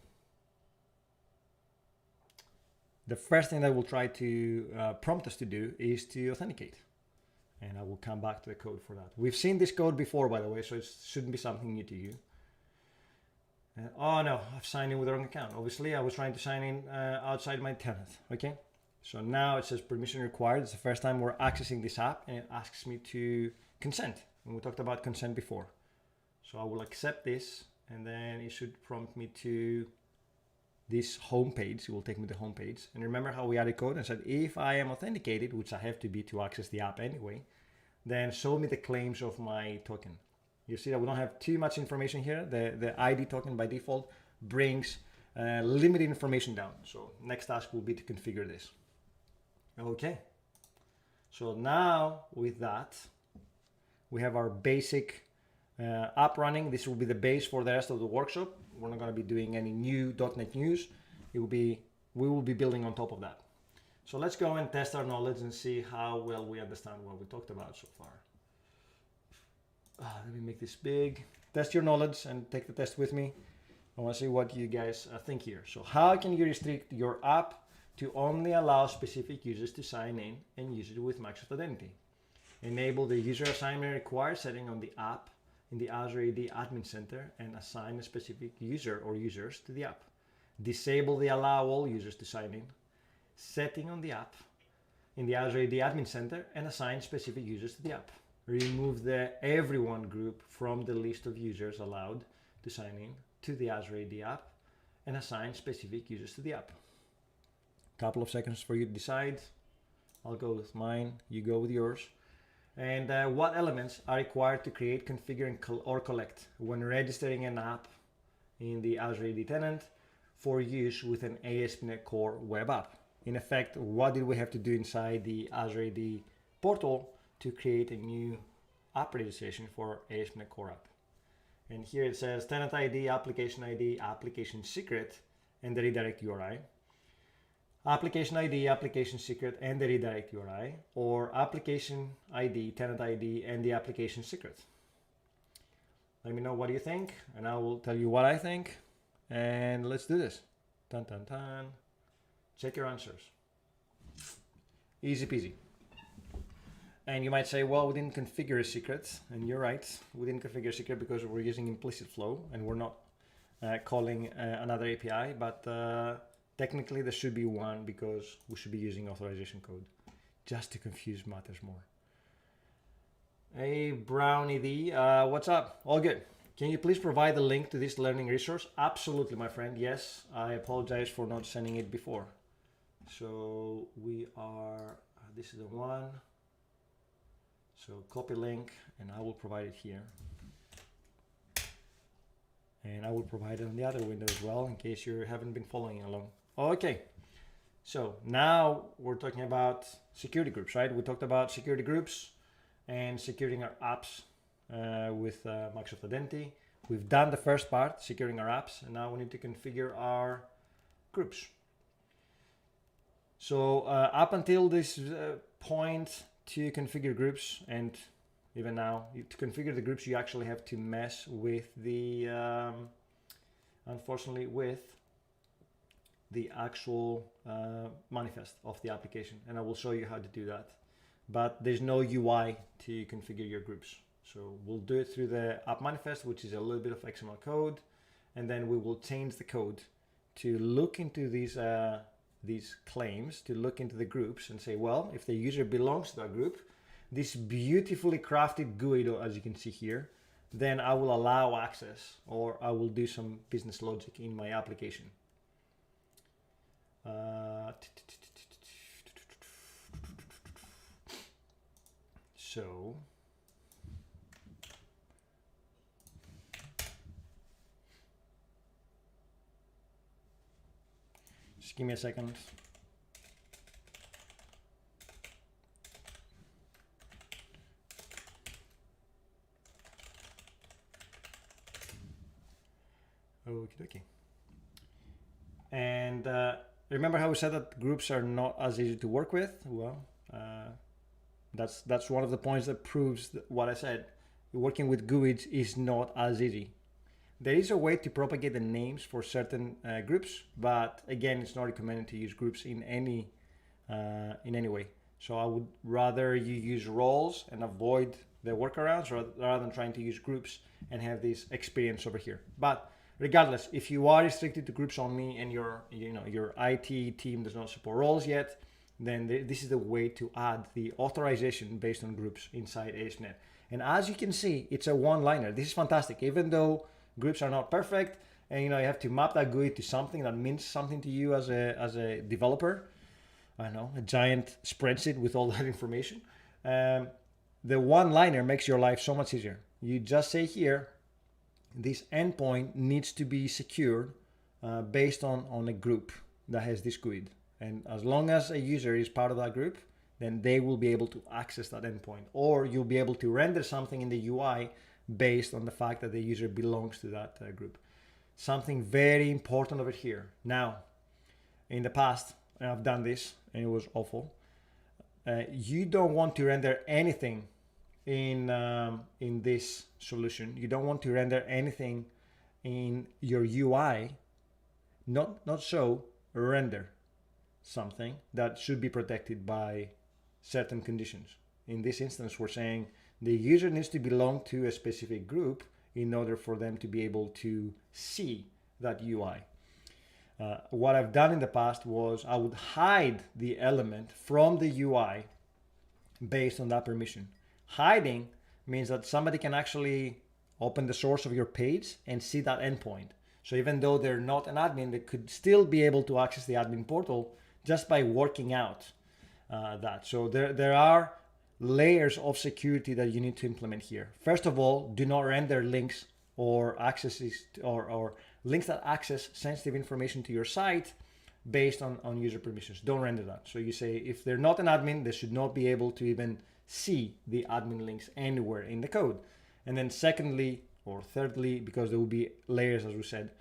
the first thing that will try to prompt us to do is to authenticate. And I will come back to the code for that. We've seen this code before, by the way, so it shouldn't be something new to you. Oh no, I've signed in with the wrong account. Obviously, I was trying to sign in outside my tenant. Okay, so now it says permission required. It's the first time we're accessing this app, and it asks me to consent. And we talked about consent before. So I will accept this, and then it should prompt me to this home page. It will take me to the home page. And remember how we added code and said, if I am authenticated, which I have to be to access the app anyway, then show me the claims of my token. You see that we don't have too much information here. The ID token by default brings limited information down. So next task will be to configure this. Okay. So now with that, we have our basic app running. This will be the base for the rest of the workshop. We're not going to be doing any new .NET news. We will be building on top of that. So let's go and test our knowledge and see how well we understand what we talked about so far. Let me make this big. Test your knowledge and take the test with me. I want to see what you guys think here. So how can you restrict your app to only allow specific users to sign in and use it with Microsoft Identity? Enable the user assignment required setting on the app in the Azure AD Admin Center and assign a specific user or users to the app. Disable the allow all users to sign in setting on the app in the Azure AD Admin Center and assign specific users to the app. Remove the everyone group from the list of users allowed to sign in to the Azure AD app and assign specific users to the app. Couple of seconds for you to decide. I'll go with mine, you go with yours. And what elements are required to create, configure, or collect when registering an app in the Azure AD tenant for use with an ASP.NET Core web app? In effect, what did we have to do inside the Azure AD portal to create a new app registration for ASP.NET Core app? And here it says tenant ID, application secret, and the redirect URI. Application ID, application secret, and the redirect URI, or application ID, tenant ID, and the application secret. Let me know what you think, and I will tell you what I think. And let's do this. Dun, dun, dun. Check your answers. Easy peasy. And you might say, well, we didn't configure a secret. And you're right. We didn't configure a secret because we're using implicit flow and we're not calling another API. But technically, there should be one because we should be using authorization code just to confuse matters more. Hey, Brown ED, what's up? All good. Can you please provide the link to this learning resource? Absolutely, my friend. Yes, I apologize for not sending it before. So we are, this is the one. So copy link, and I will provide it here. And I will provide it on the other window as well, in case you haven't been following along. Okay, so now we're talking about security groups, right? We talked about security groups and securing our apps with Microsoft Identity. We've done the first part, securing our apps, and now we need to configure our groups. So up until this point, to configure groups, and even now, to configure the groups, you actually have to mess with the, unfortunately, with the actual manifest of the application, and I will show you how to do that. But there's no UI to configure your groups. So we'll do it through the app manifest, which is a little bit of XML code, and then we will change the code to look into these claims, to look into the groups and say, well, if the user belongs to that group, this beautifully crafted GUI, as you can see here, then I will allow access, or I will do some business logic in my application. So just give me a second. Okie dokie. And remember how we said that groups are not as easy to work with? Well, that's one of the points that proves what I said. Working with GUIDs is not as easy. There is a way to propagate the names for certain groups, but again, it's not recommended to use groups in any way. So I would rather you use roles and avoid the workarounds rather than trying to use groups and have this experience over here. But regardless, if you are restricted to groups only and your IT team does not support roles yet, then this is the way to add the authorization based on groups inside ASP.NET. And as you can see, it's a one-liner. This is fantastic. Even though groups are not perfect, and you have to map that GUI to something that means something to you as a developer. I don't know, a giant spreadsheet with all that information. The one-liner makes your life so much easier. You just say here, this endpoint needs to be secured based on a group that has this GUID. And as long as a user is part of that group, then they will be able to access that endpoint. Or you'll be able to render something in the UI based on the fact that the user belongs to that group. Something very important over here. Now, in the past, I've done this and it was awful. You don't want to render anything in this solution. You don't want to render anything in your UI, not so render something that should be protected by certain conditions. In this instance, we're saying the user needs to belong to a specific group in order for them to be able to see that UI. What I've done in the past was I would hide the element from the UI based on that permission. Hiding means that somebody can actually open the source of your page and see that endpoint. So even though they're not an admin, they could still be able to access the admin portal just by working out that. So there are layers of security that you need to implement here. First of all, do not render links or accesses or links that access sensitive information to your site based on user permissions. Don't render that. So you say if they're not an admin, they should not be able to even see the admin links anywhere in the code. And then secondly, or thirdly, because there will be layers, as we said,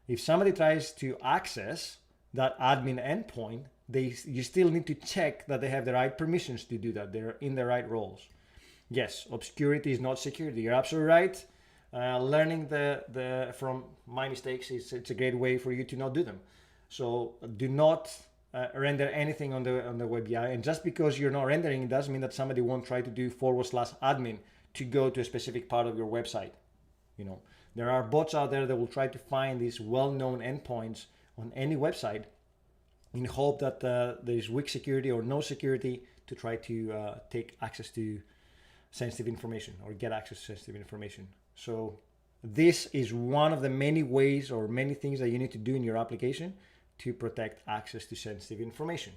if somebody tries to access that admin endpoint, you still need to check that they have the right permissions to do that. They're in the right roles. Yes, obscurity is not security. You're absolutely right. Learning from my mistakes it's a great way for you to not do them. So do not render anything on the web UI. And just because you're not rendering, it doesn't mean that somebody won't try to do /admin to go to a specific part of your website. There are bots out there that will try to find these well-known endpoints on any website in hope that there's weak security or no security to try to take access to sensitive information or get access to sensitive information. So this is one of the many ways or many things that you need to do in your application to protect access to sensitive information.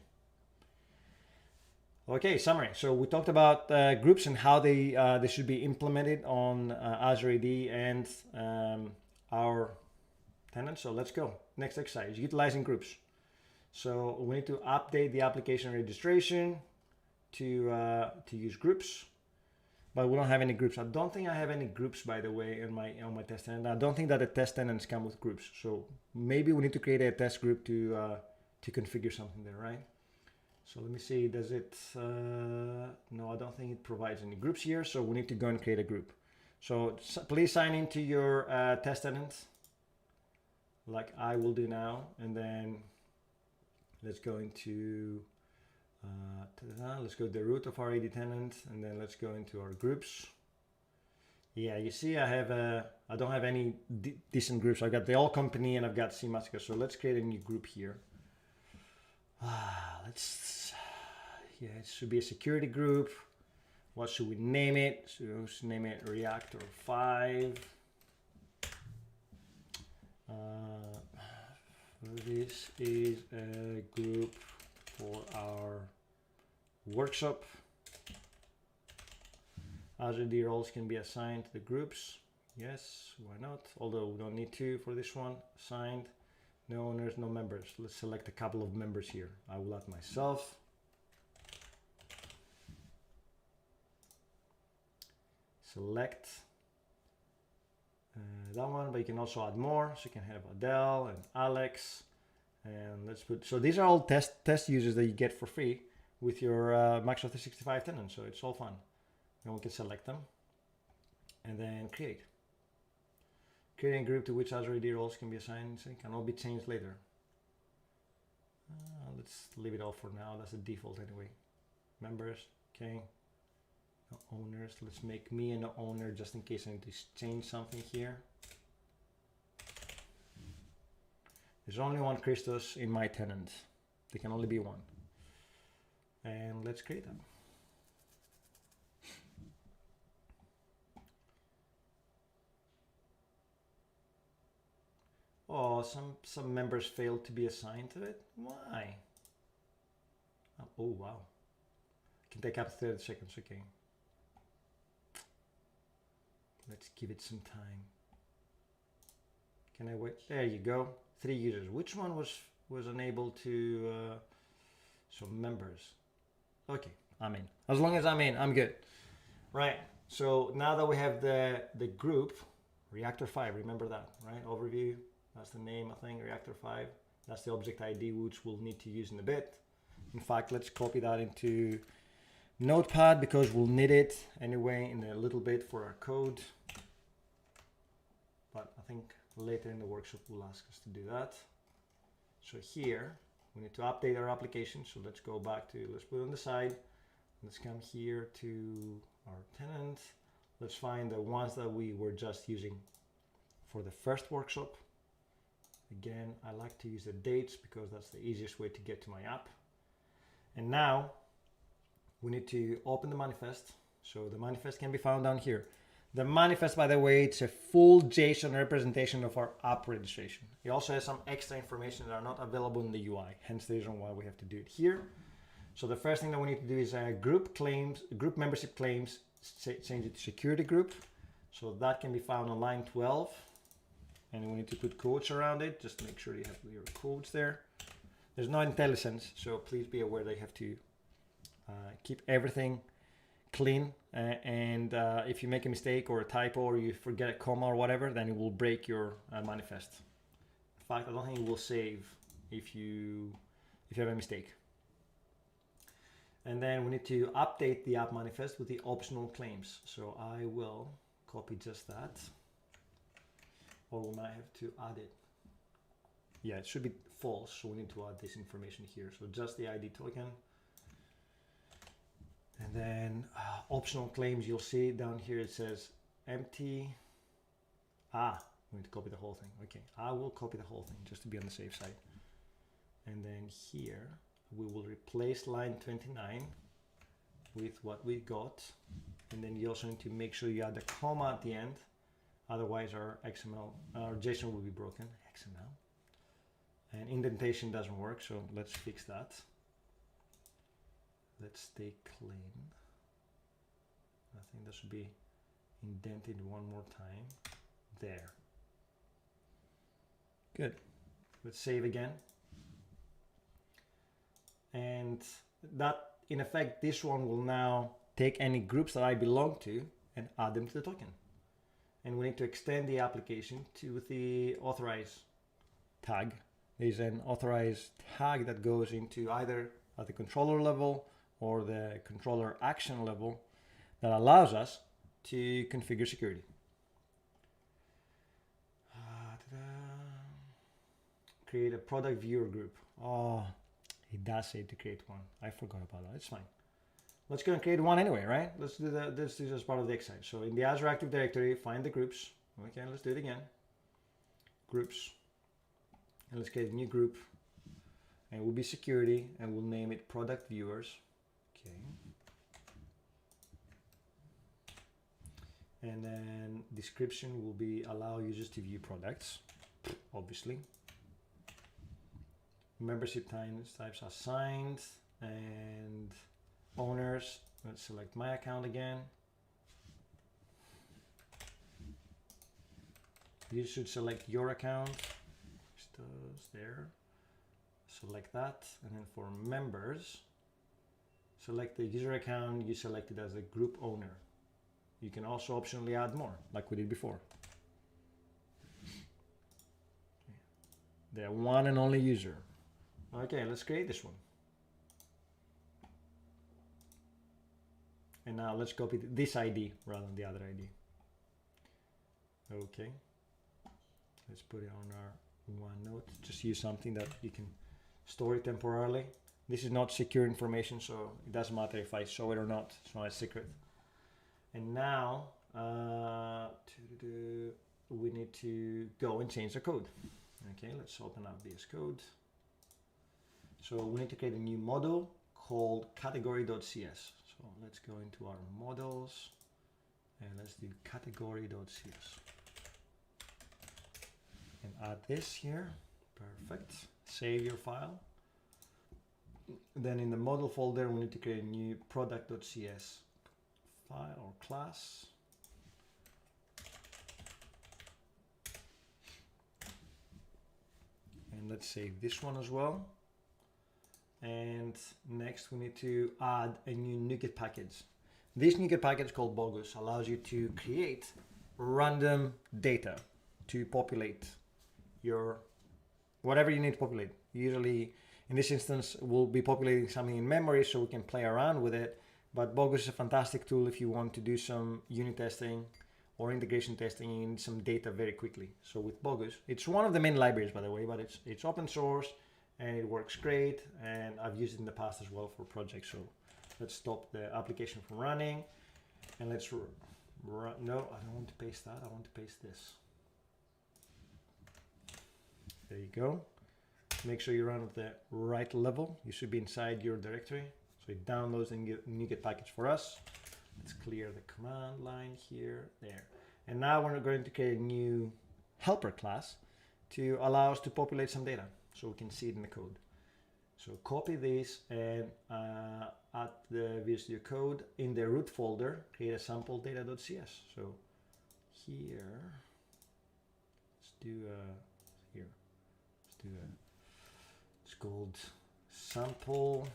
Okay, summary. So we talked about groups and how they should be implemented on Azure AD and our tenants. So let's go. Next exercise, utilizing groups. So we need to update the application registration to use groups, but we don't have any groups. I don't think I have any groups, by the way, on my test tenant. I don't think that the test tenants come with groups. So maybe we need to create a test group to configure something there, right? So let me see, does it, no, I don't think it provides any groups here. So we need to go and create a group. So please sign into your test tenant like I will do now. And then let's go into, let's go to the root of our AD tenant, and then let's go into our groups. Yeah, you see I don't have any decent groups. I've got the all company and I've got CMatica. So let's create a new group here. It should be a security group. What should we name it? So let's name it Reactor 5. This is a group for our workshop. Azure AD roles can be assigned to the groups. Yes, why not? Although we don't need to for this one. Assigned. No owners, no members. Let's select a couple of members here. I will add myself. Select that one, but you can also add more. So you can have Adele and Alex. And let's put, so these are all test users that you get for free with your Microsoft 365 tenant. So it's all fun. And we can select them and then create. Creating a group to which Azure AD roles can be assigned and cannot be changed later. Let's leave it off for now. That's the default anyway. Members, okay. No owners. Let's make me an owner just in case I need to change something here. There's only one Christos in my tenant. There can only be one. And let's create that. Oh, some members failed to be assigned to it. Why? Oh wow. I can take up to 30 seconds, okay. Let's give it some time. Can I wait? There you go. 3 users. Which one was unable to so members. Okay, I'm in. As long as I'm in, I'm good. Right. So now that we have the group, Reactor 5, remember that, right? Overview. That's the name, I think, Reactor 5. That's the object ID, which we'll need to use in a bit. In fact, let's copy that into Notepad because we'll need it anyway in a little bit for our code. But I think later in the workshop we'll ask us to do that. So here we need to update our application. So let's go back to, let's put it on the side. Let's come here to our tenant. Let's find the ones that we were just using for the first workshop. Again, I like to use the dates because that's the easiest way to get to my app. And now we need to open the manifest. So the manifest can be found down here. The manifest, by the way, it's a full JSON representation of our app registration. It also has some extra information that are not available in the UI, hence the reason why we have to do it here. So the first thing that we need to do is group claims, group membership claims, change it to security group. So that can be found on line 12. And we need to put quotes around it, just to make sure you have your quotes there. There's no IntelliSense, so please be aware that you have to keep everything clean. And if you make a mistake or a typo or you forget a comma or whatever, then it will break your manifest. In fact, I don't think it will save if you have a mistake. And then we need to update the app manifest with the optional claims. So I will copy just that. Or we might have to add it. Yeah, it should be false, so we need to add this information here. So just the ID token. And then optional claims, you'll see down here it says empty. We need to copy the whole thing. Okay, I will copy the whole thing just to be on the safe side. And then here, we will replace line 29 with what we got. And then you also need to make sure you add a comma at the end. Otherwise our XML, our JSON will be broken, XML. And indentation doesn't work, so let's fix that. Let's stay clean. I think that should be indented one more time. There. Good. Let's save again. And that, in effect, this one will now take any groups that I belong to and add them to the token. And we need to extend the application to the authorize tag. There's an authorize tag that goes into either at the controller level or the controller action level that allows us to configure security. Create a product viewer group. Oh, it does say to create one. I forgot about that. It's fine. Let's go and create one anyway, right? Let's do that. This is as part of the exercise. So in the Azure Active Directory, find the groups. Okay, let's do it again. Groups. And let's create a new group. And it will be security, and we'll name it product viewers. Okay. And then description will be allow users to view products, obviously. Membership types assigned, and owners. Let's select my account again. You should select your account. There. Select that, and then for members, select the user account you selected as a group owner. You can also optionally add more, like we did before. The one and only user. Okay, let's create this one. And now let's copy this ID rather than the other ID. Okay. Let's put it on our OneNote. Just use something that you can store it temporarily. This is not secure information, so it doesn't matter if I show it or not. It's not a secret. And now we need to go and change the code. Okay, let's open up VS Code. So we need to create a new model called category.cs. So let's go into our models and let's do category.cs and add this here. Perfect. Save your file. Then in the model folder, we need to create a new product.cs file or class. And let's save this one as well. And next we need to add a new NuGet package. This NuGet package called Bogus allows you to create random data to populate your whatever you need to populate. Usually in this instance we'll be populating something in memory so we can play around with it, but Bogus is a fantastic tool if you want to do some unit testing or integration testing and you need some data very quickly. So with Bogus, it's one of the main libraries by the way, but it's open source and it works great, and I've used it in the past as well for projects. So let's stop the application from running and let's no, I don't want to paste that, I want to paste this. There you go. Make sure you run at the right level. You should be inside your directory. So it downloads the NuGet package for us. Let's clear the command line here, there. And now we're going to create a new helper class to allow us to populate some data so we can see it in the code. So copy this and add the Visual Studio Code in the root folder, create a sample data.cs. So here, let's do here. Let's do it's called sample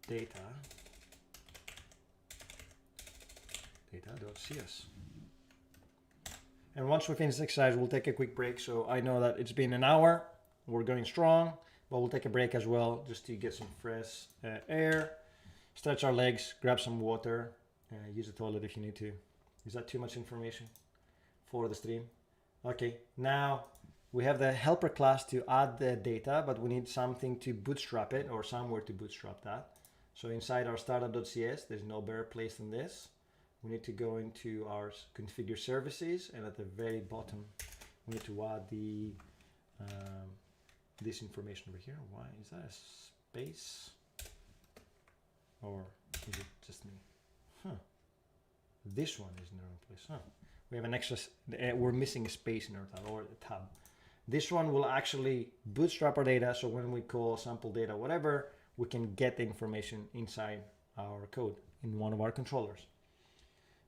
data.cs. And once we finish the exercise, we'll take a quick break. So I know that it's been an hour. We're going strong, but we'll take a break as well just to get some fresh air, stretch our legs, grab some water, use the toilet if you need to. Is that too much information for the stream? Okay, now we have the helper class to add the data, but we need something to bootstrap it or somewhere to bootstrap that. So inside our startup.cs, there's no better place than this. We need to go into our configure services, and at the very bottom, we need to add the this information over here. Why is that a space? Or is it just me? Huh. This one is in the wrong place. Huh. We have an extra, we're missing a space in our tab or a tab. This one will actually bootstrap our data, so when we call sample data whatever, we can get the information inside our code in one of our controllers.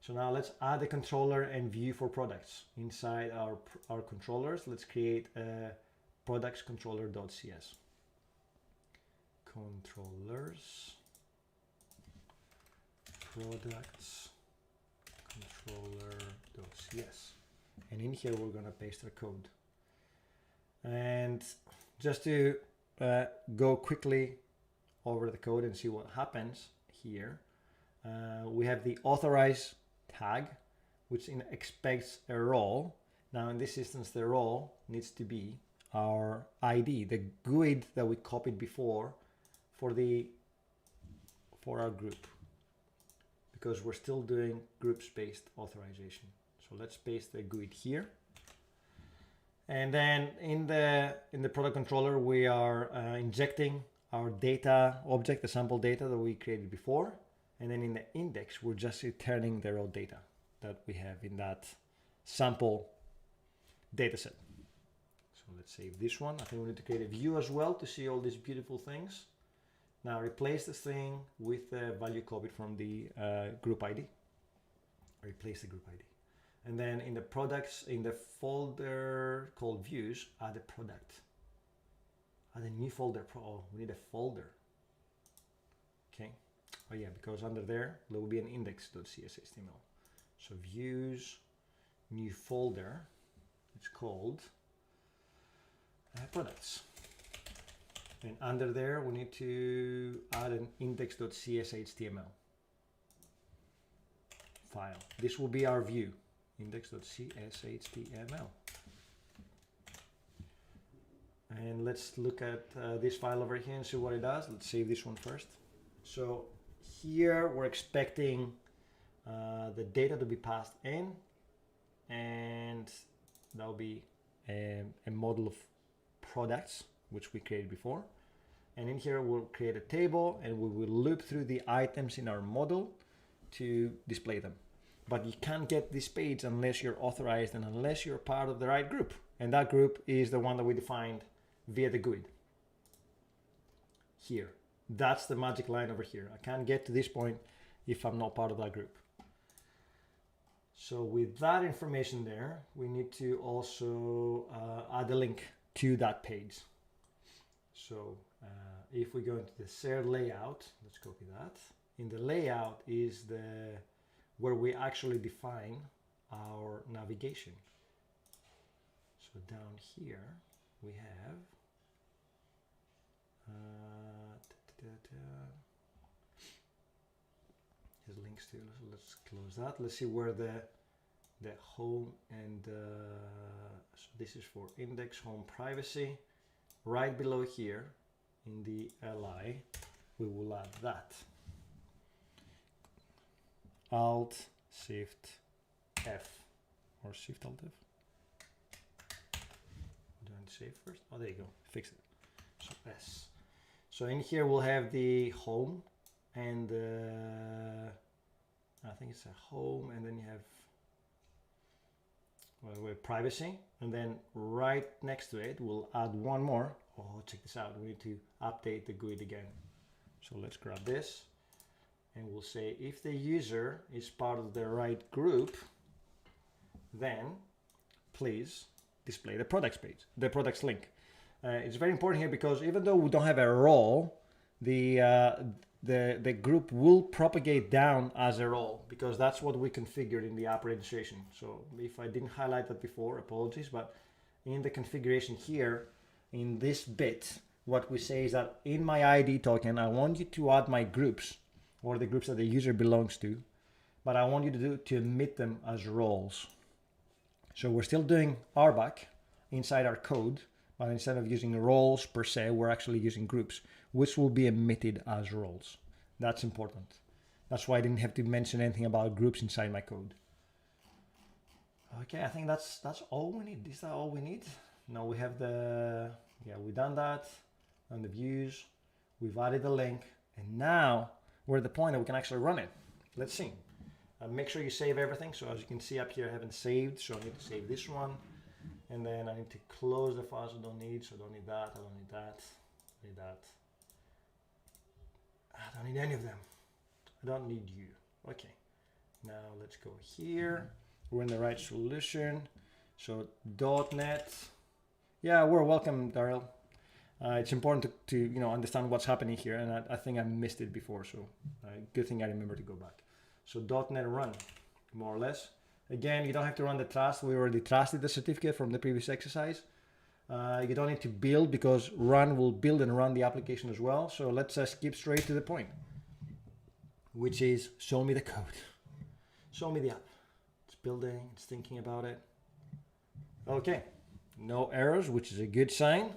So now let's add a controller and view for products. Inside our controllers, let's create a products controller.cs. Controllers, products controller.cs. And in here, we're gonna paste our code. And just to go quickly over the code and see what happens here, we have the authorize tag, which expects a role. Now in this instance, the role needs to be our ID, the GUID that we copied before for our group, because we're still doing groups-based authorization. So let's paste the GUID here. And then in the product controller, we are injecting our data object, the sample data that we created before. And then in the index, we're just returning the raw data that we have in that sample data set. So let's save this one. I think we need to create a view as well to see all these beautiful things. Now replace this thing with the value copied from the group ID. Replace the group ID. And then in the products, in the folder called views, add a product. Add a new folder. Oh, we need a folder. Okay. Oh yeah, because under there will be an index.cshtml. So views, new folder. It's called products. And under there, we need to add an index.cshtml file. This will be our view, index.cshtml. And let's look at this file over here and see what it does. Let's save this one first. So here we're expecting the data to be passed in, and that'll be a model of products which we created before. And in here we'll create a table, and we will loop through the items in our model to display them. But you can't get this page unless you're authorized and unless you're part of the right group. And that group is the one that we defined via the GUID. Here. That's the magic line over here. I can't get to this point if I'm not part of that group. So with that information there, we need to also add a link to that page. So if we go into the shared layout, let's copy that. In the layout is where we actually define our navigation. So down here we have there's links to. Let's close that. Let's see where the home and so this is for index home privacy. Right below here in the li, we will add that. Alt Shift F or Shift Alt F. Do I need to save first? Oh, there you go. Fix it. So S. So in here we'll have the home and I think it's a home, and then you have privacy, and then right next to it we'll add one more. Oh, check this out. We need to update the GUID again. So let's grab this, and we'll say if the user is part of the right group, then please display the products page, the products link. It's very important here because even though we don't have a role, the group will propagate down as a role because that's what we configured in the app registration. So if I didn't highlight that before, apologies, but in the configuration here, in this bit, what we say is that in my ID token, I want you to add my groups or the groups that the user belongs to, but I want you to emit them as roles. So we're still doing RBAC inside our code, but instead of using roles per se, we're actually using groups, which will be emitted as roles. That's important. That's why I didn't have to mention anything about groups inside my code. Okay, I think that's all we need. Is that all we need? Now we have we've done that, and the views, we've added the link, and now we're at the point that we can actually run it. Let's see. Make sure you save everything. So as you can see up here, I haven't saved, so I need to save this one. And then I need to close the files I don't need, so I don't need that, I don't need that, I need that. I don't need any of them. I don't need you. Okay, now let's go here. We're in the right solution. So .NET. Yeah, we're welcome, Daryl. It's important to understand what's happening here, and I think I missed it before, so good thing I remember to go back. So .NET run, more or less. Again, you don't have to run the trust. We already trusted the certificate from the previous exercise. You don't need to build because run will build and run the application as well. So let's skip straight to the point, which is show me the code. Show me the app. It's building, it's thinking about it. Okay, no errors, which is a good sign.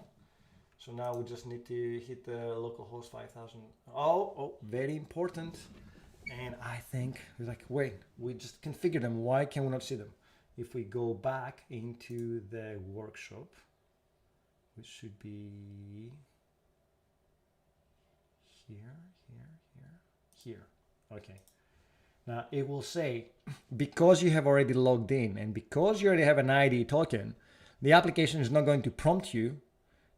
So now we just need to hit the localhost 5000. Oh, very important. And I think, wait, we just configured them. Why can we not see them? If we go back into the workshop, which should be here. Okay. Now it will say, because you have already logged in and because you already have an ID token, the application is not going to prompt you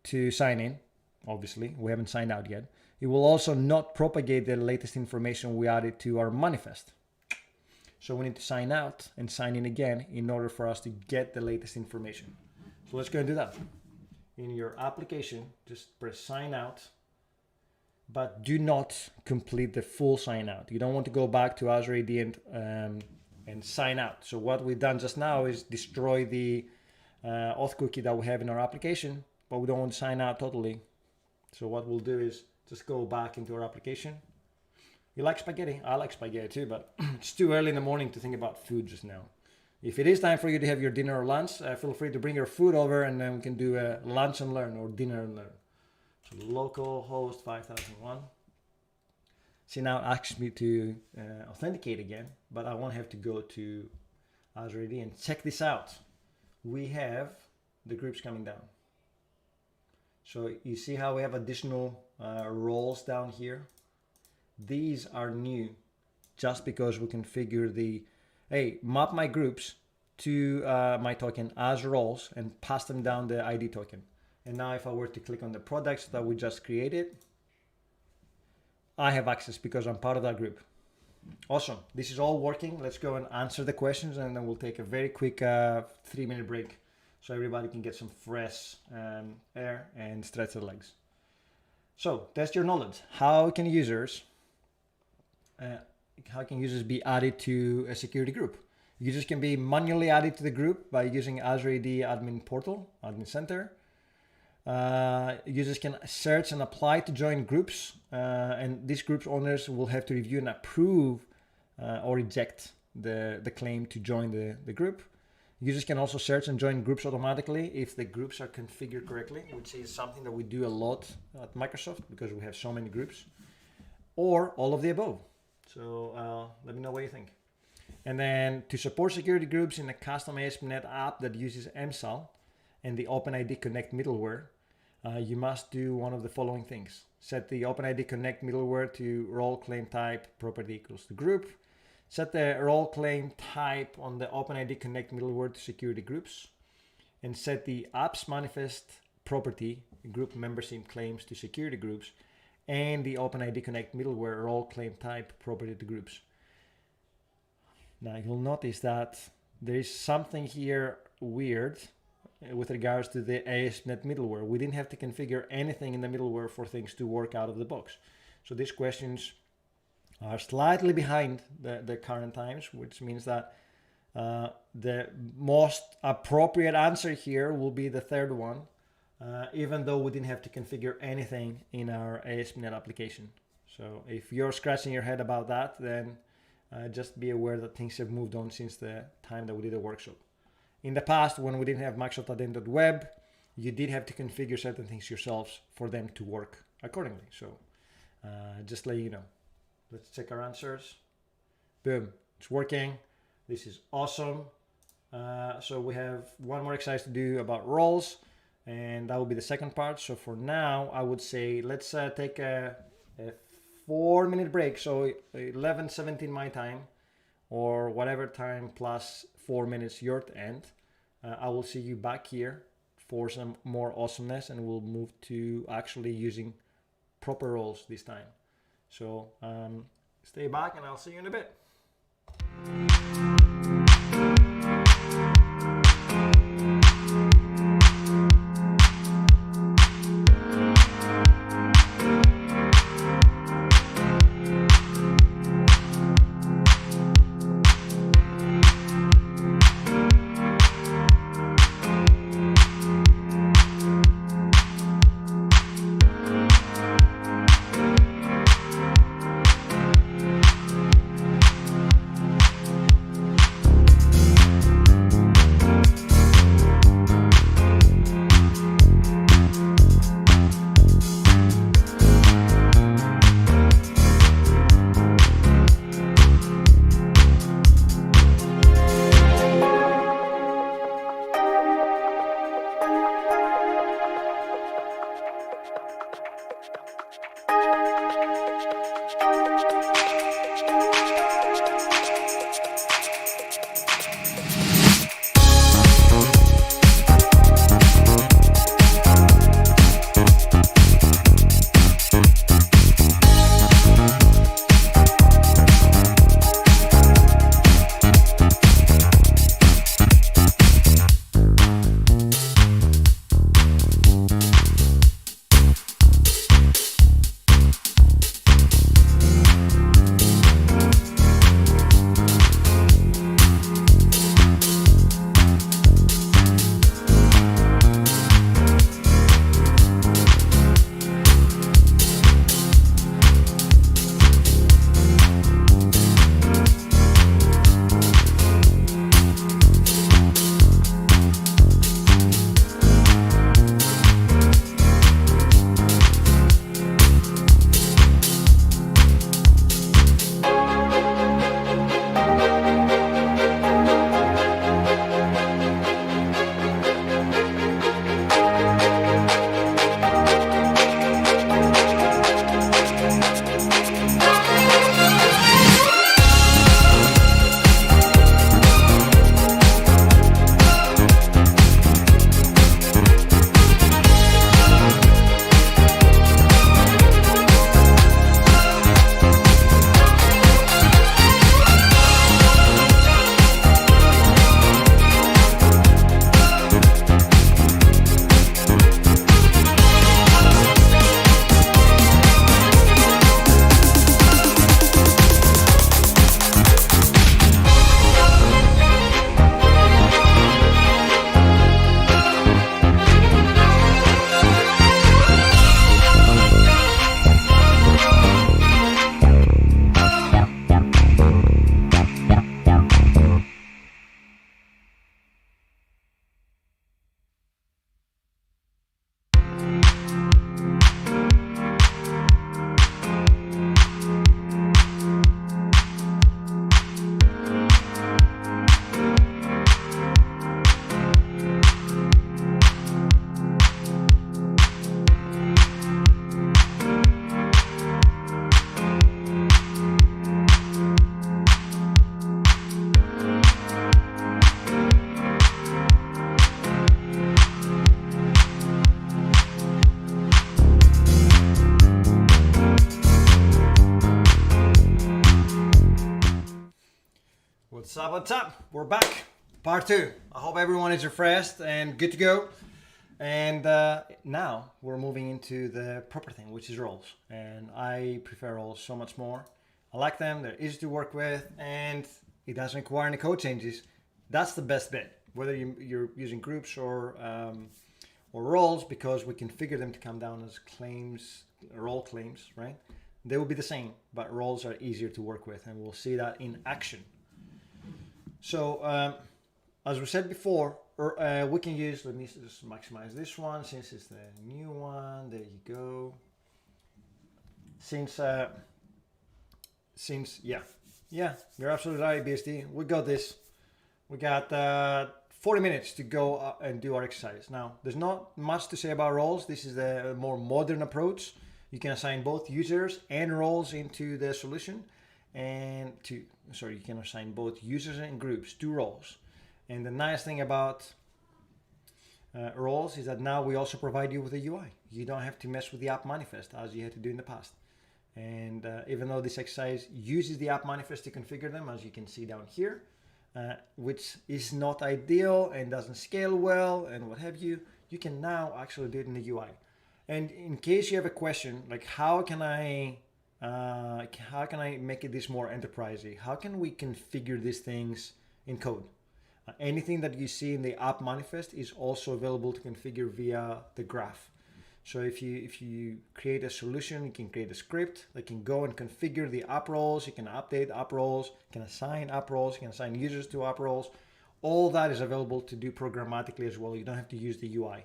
to sign in. Obviously, we haven't signed out yet. It will also not propagate the latest information we added to our manifest. So we need to sign out and sign in again in order for us to get the latest information. So let's go and do that. In your application, just press sign out, but do not complete the full sign out. You don't want to go back to Azure AD and sign out. So what we've done just now is destroy the auth cookie that we have in our application, but we don't want to sign out totally. So what we'll do is just go back into our application. You like spaghetti? I like spaghetti too, but it's too early in the morning to think about food just now. If it is time for you to have your dinner or lunch, feel free to bring your food over, and then we can do a lunch and learn or dinner and learn. So localhost 5001. See, now it asks me to authenticate again, but I won't have to go to Azure AD. And check this out. We have the groups coming down. So you see how we have additional roles down here? These are new just because we configure the, hey, map my groups to my token as roles and pass them down the ID token. And now if I were to click on the products that we just created, I have access because I'm part of that group. Awesome. This is all working. Let's go and answer the questions, and then we'll take a very quick 3-minute break so everybody can get some fresh air and stretch their legs. So test your knowledge. How can users be added to a security group? Users can be manually added to the group by using Azure AD Admin Portal, Admin Center. Users can search and apply to join groups, and these groups owners will have to review and approve or reject the claim to join the group. Users can also search and join groups automatically if the groups are configured correctly, which is something that we do a lot at Microsoft because we have so many groups, or all of the above. So let me know what you think. And then to support security groups in a custom ASP.NET app that uses MSAL and the OpenID Connect middleware, you must do one of the following things. Set the OpenID Connect middleware to role claim type property equals to group. Set the role claim type on the OpenID Connect middleware to security groups. And set the apps manifest property group membership claims to security groups and the OpenID Connect middleware role claim type property to groups. Now you'll notice that there is something here weird with regards to the ASP.NET middleware. We didn't have to configure anything in the middleware for things to work out of the box. So these questions are slightly behind the current times, which means that the most appropriate answer here will be the third one, even though we didn't have to configure anything in our ASP.NET application. So if you're scratching your head about that, then just be aware that things have moved on since the time that we did a workshop. In the past, when we didn't have Microsoft Identity.web, you did have to configure certain things yourselves for them to work accordingly. So just let you know. Let's check our answers. Boom, it's working. This is awesome. So we have one more exercise to do about roles, and that will be the second part. So for now, I would say let's take a 4-minute break. So 11:17 my time, or whatever time plus 4 minutes your end. I will see you back here for some more awesomeness, and we'll move to actually using proper roles this time. So stay back, and I'll see you in a bit. up, what's up? We're back. Part 2. I hope everyone is refreshed and good to go. And now we're moving into the proper thing, which is roles. And I prefer roles so much more. I like them, they're easy to work with, and it doesn't require any code changes. That's the best bit, whether you're using groups or roles, because we configure them to come down as claims, role claims, right? They will be the same, but roles are easier to work with, and we'll see that in action. So, as we said before, we can use, let me just maximize this one since it's the new one. There you go. Since yeah, you're absolutely right, BSD. We got this. We got 40 minutes to go and do our exercise. Now, there's not much to say about roles. This is the more modern approach. You can assign both users and roles into the solution, and you can assign both users and groups to roles. And the nice thing about roles is that now we also provide you with a UI. You don't have to mess with the app manifest as you had to do in the past. And even though this exercise uses the app manifest to configure them, as you can see down here, which is not ideal and doesn't scale well and what have you, you can now actually do it in the UI. And in case you have a question, like how can I make it this more enterprisey? How can we configure these things in code? Anything that you see in the app manifest is also available to configure via the graph. So if you create a solution, you can create a script that can go and configure the app roles. You can update app roles, you can assign app roles, you can assign users to app roles. All that is available to do programmatically as well. You don't have to use the UI.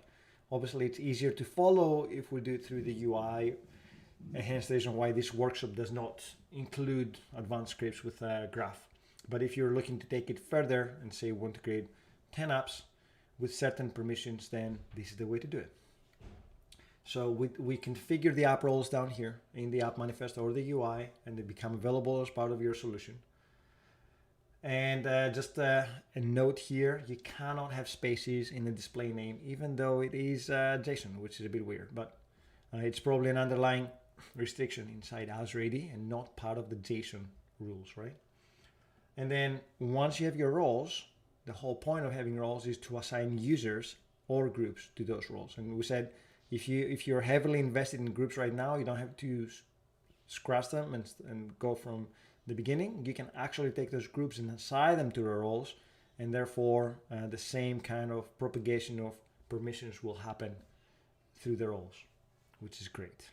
Obviously, it's easier to follow if we do it through the UI, and hence the reason why this workshop does not include advanced scripts with a graph. But if you're looking to take it further and say you want to create 10 apps with certain permissions, then this is the way to do it. So we configure the app roles down here in the app manifest or the UI, and they become available as part of your solution. And just a note here, you cannot have spaces in the display name, even though it is JSON, which is a bit weird, but it's probably an underlying restriction inside Azure AD and not part of the JSON rules, right? And then once you have your roles, the whole point of having roles is to assign users or groups to those roles. And we said, if you're heavily invested in groups right now, you don't have to scratch them and go from the beginning. You can actually take those groups and assign them to the roles, and therefore the same kind of propagation of permissions will happen through the roles, which is great.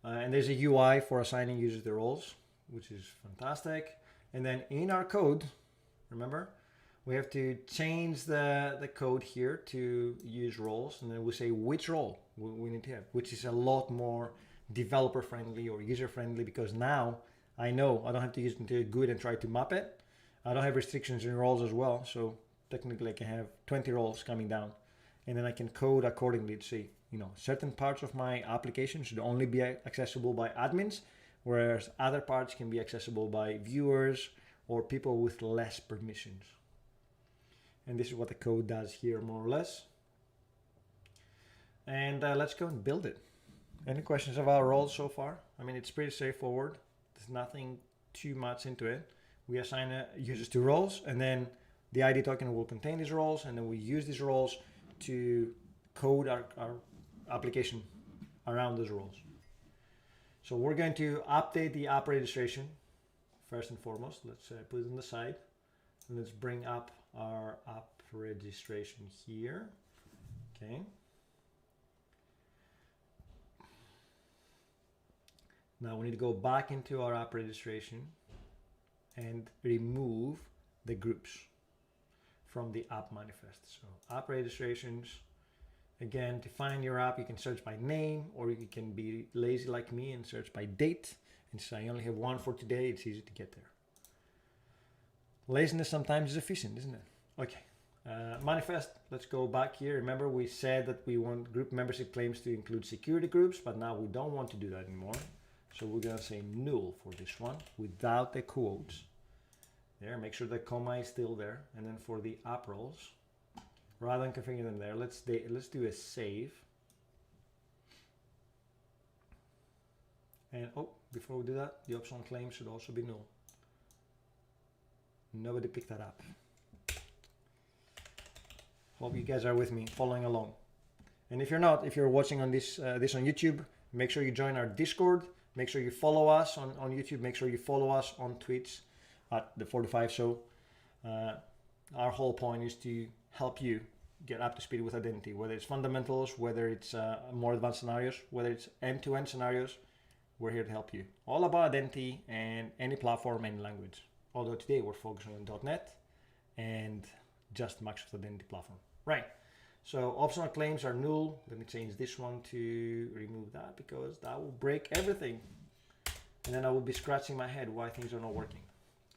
And there's a UI for assigning users the roles, which is fantastic. And then in our code, remember, we have to change the code here to use roles, and then we say which role we need to have, which is a lot more developer friendly or user friendly, because now I know I don't have to use into GUID and try to map it. I don't have restrictions in roles as well, so technically I can have 20 roles coming down, and then I can code accordingly to say, certain parts of my application should only be accessible by admins, whereas other parts can be accessible by viewers or people with less permissions. And this is what the code does here, more or less. And let's go and build it. Any questions about roles so far? I mean, it's pretty straightforward. There's nothing too much into it. We assign users to roles, and then the ID token will contain these roles, and then we use these roles to code our application around those roles. So we're going to update the app registration first and foremost. Let's put it on the side, and let's bring up our app registration here. Okay. Now we need to go back into our app registration and remove the groups from the app manifest. So app registrations, again, to find your app, you can search by name, or you can be lazy like me and search by date. And so I only have one for today. It's easy to get there. Laziness sometimes is efficient, isn't it? Okay. Manifest, let's go back here. Remember, we said that we want group membership claims to include security groups, but now we don't want to do that anymore. So we're going to say null for this one without the quotes. There, make sure the comma is still there. And then for the app roles, rather than configuring them there, let's do a save. And before we do that, the optional claim should also be null. Nobody picked that up. Hope you guys are with me, following along. And if you're not, if you're watching on this this on YouTube, make sure you join our Discord. Make sure you follow us on YouTube. Make sure you follow us on Twitch at the 4to5 Show. Our whole point is to help you get up to speed with identity, whether it's fundamentals, whether it's more advanced scenarios, whether it's end-to-end scenarios. We're here to help you. All about identity and any platform, any language. Although today we're focusing on .NET and just Microsoft Identity Platform. Right. So optional claims are null. Let me change this one to remove that because that will break everything. And then I will be scratching my head why things are not working.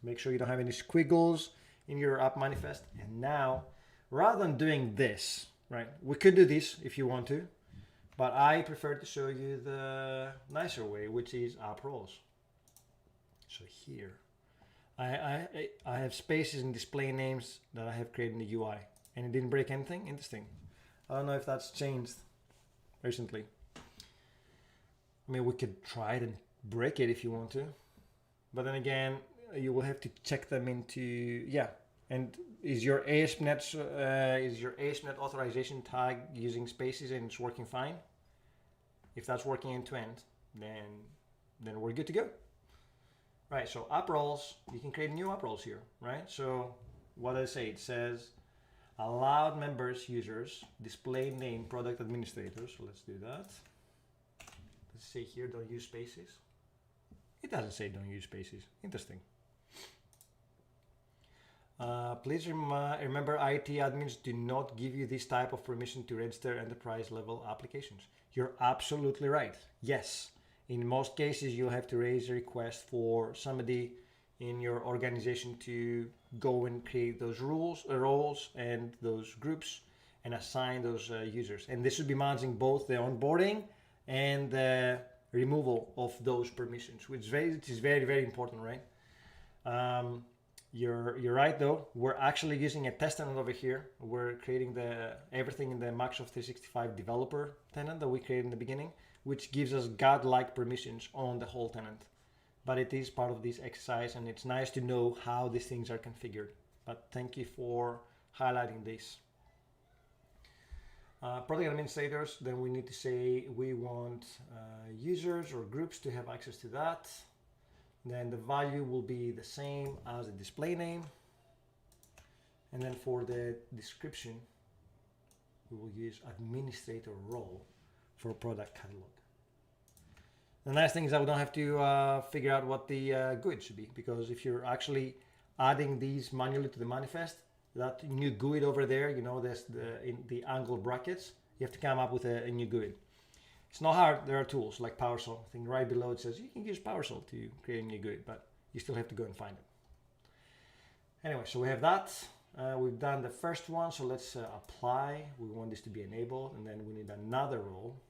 Make sure you don't have any squiggles in your app manifest. And now, rather than doing this, right, we could do this if you want to, but I prefer to show you the nicer way, which is app roles. So here, I have spaces and display names that I have created in the UI, and it didn't break anything. Interesting. I don't know if that's changed recently. I mean, we could try it and break it if you want to, but then again, you will have to check them into, yeah. And is your ASP.NET authorization tag using spaces and it's working fine? If that's working end to end, then we're good to go. Right, so app roles, you can create new app roles here, right? So what does it say? It says allowed members, users, display name, product administrators. So let's do that. Let's say here, don't use spaces. It doesn't say don't use spaces. Interesting. Please remember IT admins do not give you this type of permission to register enterprise level applications. You're absolutely right. Yes. In most cases, you'll have to raise a request for somebody in your organization to go and create those roles and those groups and assign those users. And this should be managing both the onboarding and the removal of those permissions, which is very, very important, right? You're right though. We're actually using a test tenant over here. We're creating everything in the Microsoft 365 developer tenant that we created in the beginning, which gives us godlike permissions on the whole tenant. But it is part of this exercise, and it's nice to know how these things are configured. But thank you for highlighting this. Product administrators, then we need to say we want users or groups to have access to that. Then the value will be the same as the display name. And then for the description, we will use administrator role for product catalog. The nice thing is that we don't have to figure out what the GUID should be, because if you're actually adding these manually to the manifest, that new GUID over there, you know, there's in the angle brackets, you have to come up with a new GUID. It's not hard. There are tools like PowerShell. I think right below it says you can use PowerShell to create a new GUID, but you still have to go and find it. Anyway, so we have that. We've done the first one, so let's apply. We want this to be enabled, and then we need another role.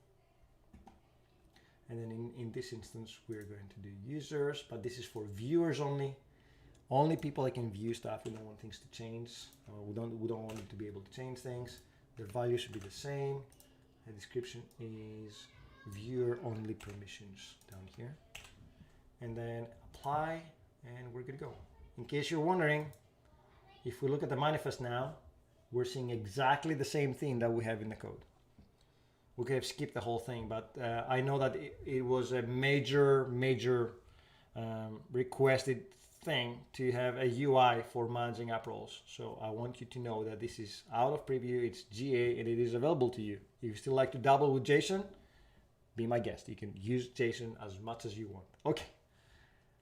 And then in this instance, we're going to do users, but this is for viewers only. Only people that can view stuff. We don't want things to change. We don't want it to be able to change things. The value should be the same. The description is viewer only permissions down here. And then apply, and we're good to go. In case you're wondering, if we look at the manifest now, we're seeing exactly the same thing that we have in the code. We could have skipped the whole thing, but I know that it was a major requested thing to have a UI for managing app roles. So I want you to know that this is out of preview, it's GA, and it is available to you. If you still like to dabble with JSON, be my guest. You can use JSON as much as you want. Okay,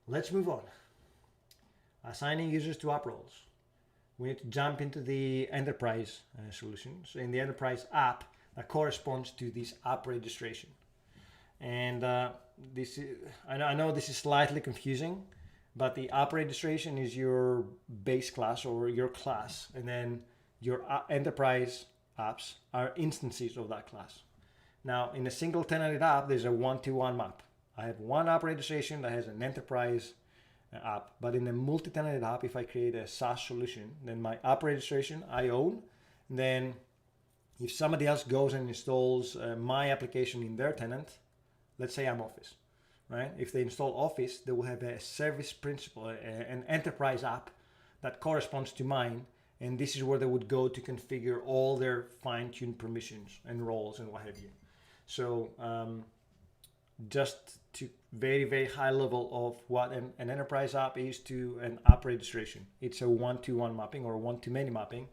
let's move on. Assigning users to app roles. We need to jump into the enterprise solution. So in the enterprise app, that corresponds to this app registration. And this is, I know this is slightly confusing, but the app registration is your base class or your class, and then your enterprise apps are instances of that class. Now, in a single tenanted app, there's a one-to-one map. I have one app registration that has an enterprise app, but in a multi-tenanted app, if I create a SaaS solution, then my app registration I own, and then if somebody else goes and installs my application in their tenant, let's say I'm Office, right? If they install Office, they will have a service principal, an enterprise app that corresponds to mine, and this is where they would go to configure all their fine-tuned permissions and roles and what have you. So just to very high level of what an enterprise app is to an app registration. It's a one-to-one mapping or one-to-many mapping.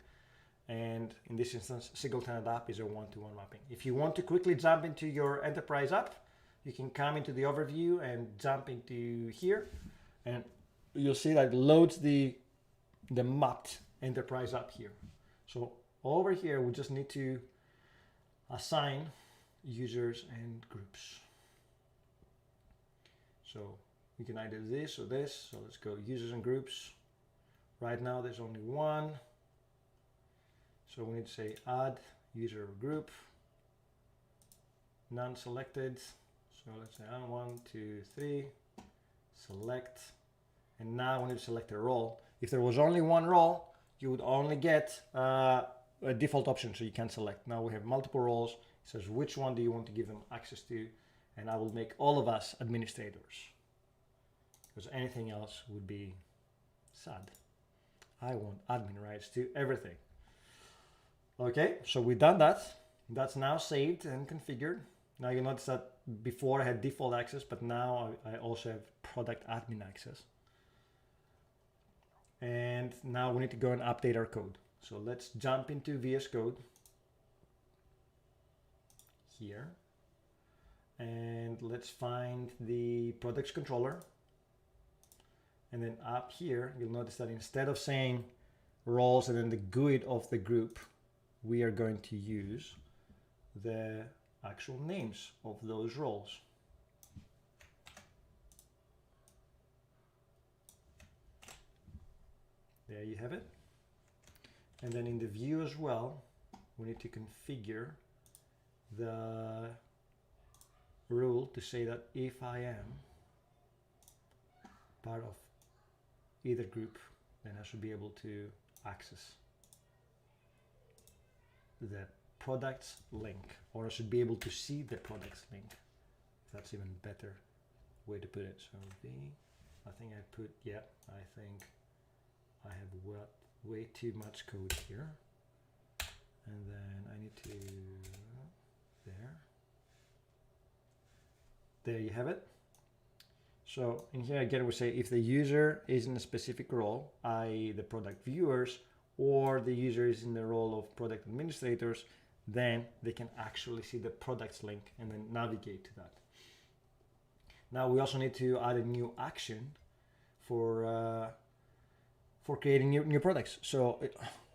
And in this instance, single-tenant app is a one-to-one mapping. If you want to quickly jump into your enterprise app, you can come into the overview and jump into here, and you'll see that it loads the mapped enterprise app here. So over here, we just need to assign users and groups. So we can either do this or this. So let's go users and groups. Right now, there's only one. So we need to say add user or group, none selected. So let's say 1, 2, 3, select, and now we need to select a role. If there was only one role, you would only get a default option, so you can select. Now we have multiple roles. It says which one do you want to give them access to, and I will make all of us administrators, because anything else would be sad. I want admin rights to everything. Okay, so we've done that. That's now saved and configured. Now you notice that before I had default access, but now I also have product admin access. And now we need to go and update our code. So let's jump into VS Code here. And let's find the products controller. And then up here, you'll notice that instead of saying roles and then the GUID of the group, we are going to use the actual names of those roles. There you have it. And then in the view as well, we need to configure the rule to say that if I am part of either group, then I should be able to access the products link, or I should be able to see the products link. That's even better way to put it. So I think I put, yeah, I think I have way too much code here. And then I need to, there you have it. So in here again, we say if the user is in a specific role, i.e. the product viewers, or the user is in the role of product administrators, then they can actually see the products link and then navigate to that. Now we also need to add a new action for creating new products. So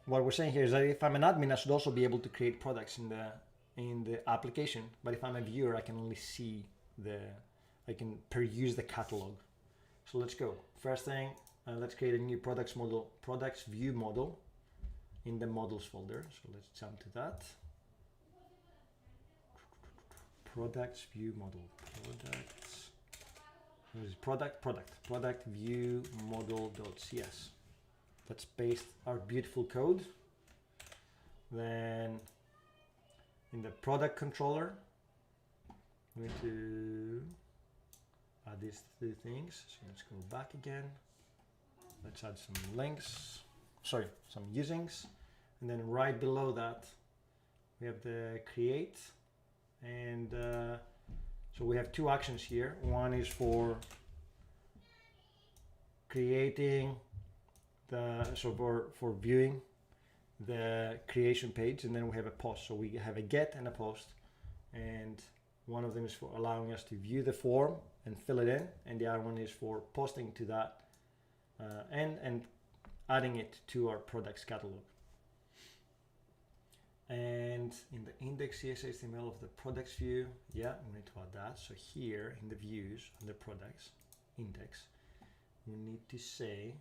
what we're saying here is that if I'm an admin, I should also be able to create products in the application. But if I'm a viewer, I can only see I can peruse the catalog. So let's go. First thing, let's create a new products view model in the models folder. So let's jump to that. Products view model. Product view model.cs. Let's paste our beautiful code. Then in the product controller, we need to add these three things. So let's go back again. Let's add some links, some usings. And then right below that, we have the create. And so we have two actions here. One is for creating for viewing the creation page, and then we have a post. So we have a get and a post, and one of them is for allowing us to view the form and fill it in, and the other one is for posting to that and adding it to our products catalog. And in the index CSS/HTML of the products view, yeah, we need to add that. So here in the views under products index, we need to say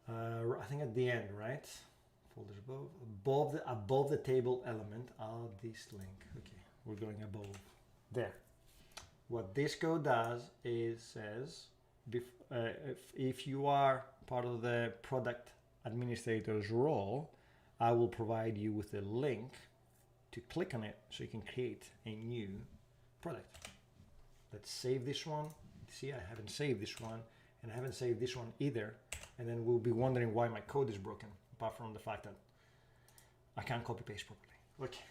I think at the end, right? Folders above the table element, add this link. Okay, we're going above there. What this code does is says if you are part of the product administrator's role, I will provide you with a link to click on it so you can create a new product. Let's save this one. See, I haven't saved this one, and I haven't saved this one either. And then we'll be wondering why my code is broken, apart from the fact that I can't copy paste properly. Okay.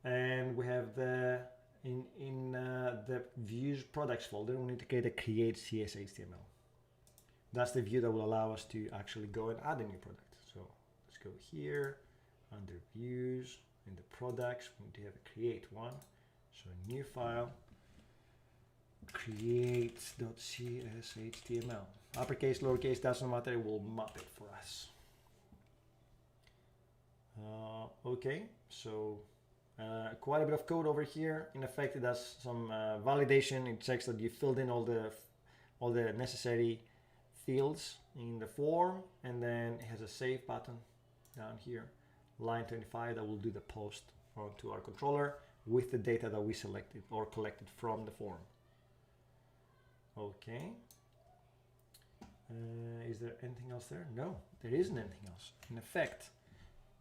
And we have the the views products folder, we need to create CS HTML. That's the view that will allow us to actually go and add a new product. So let's go here under views in the products. We need to have a create one. So a new file, create.cshtml. Uppercase, lowercase, doesn't matter, it will map it for us. Okay, so quite a bit of code over here. In effect, it does some validation. It checks that you filled in all the necessary fields in the form, and then it has a save button down here, line 25, that will do the post onto our controller with the data that we selected or collected from the form. Okay. Is there anything else there? No, there isn't anything else. In effect,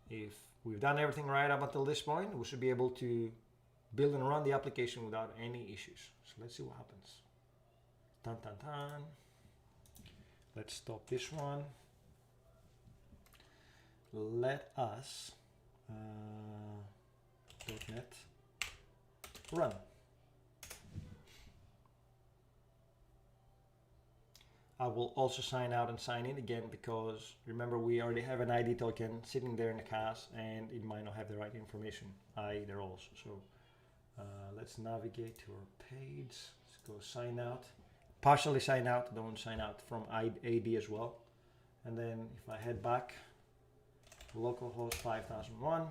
if we've done everything right up until this point, we should be able to build and run the application without any issues. So let's see what happens. Dun, dun, dun. Let's stop this one. Let us .NET run. I will also sign out and sign in again, because remember, we already have an ID token sitting there in the cache and it might not have the right information either also. So let's navigate to our page. Let's go sign out. Partially sign out, don't sign out from AD as well. And then if I head back, localhost 5001, it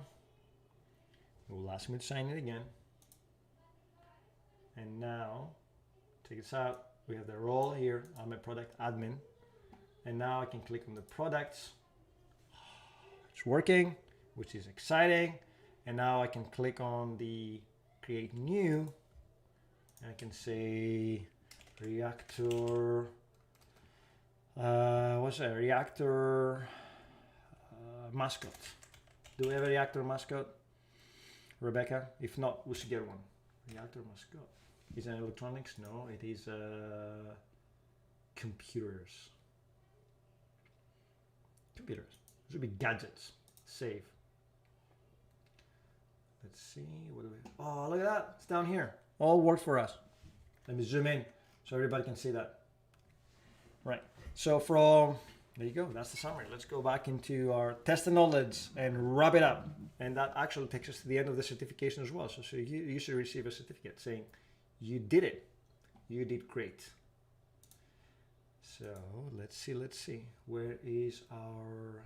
will ask me to sign in again. And now, take this out. We have the role here. I'm a product admin. And now I can click on the products. It's working, which is exciting. And now I can click on the create new. And I can say reactor. What's that? Reactor mascot. Do we have a reactor mascot, Rebecca? If not, we should get one. Reactor mascot. Is it electronics? No, it is computers. Computers. It should be gadgets. Save. Let's see. What do we have? Oh, look at that. It's down here. All worked for us. Let me zoom in so everybody can see that. Right. So there you go. That's the summary. Let's go back into our test and knowledge and wrap it up. And that actually takes us to the end of the certification as well. So you should receive a certificate saying, you did it. You did great. So let's see. Where is our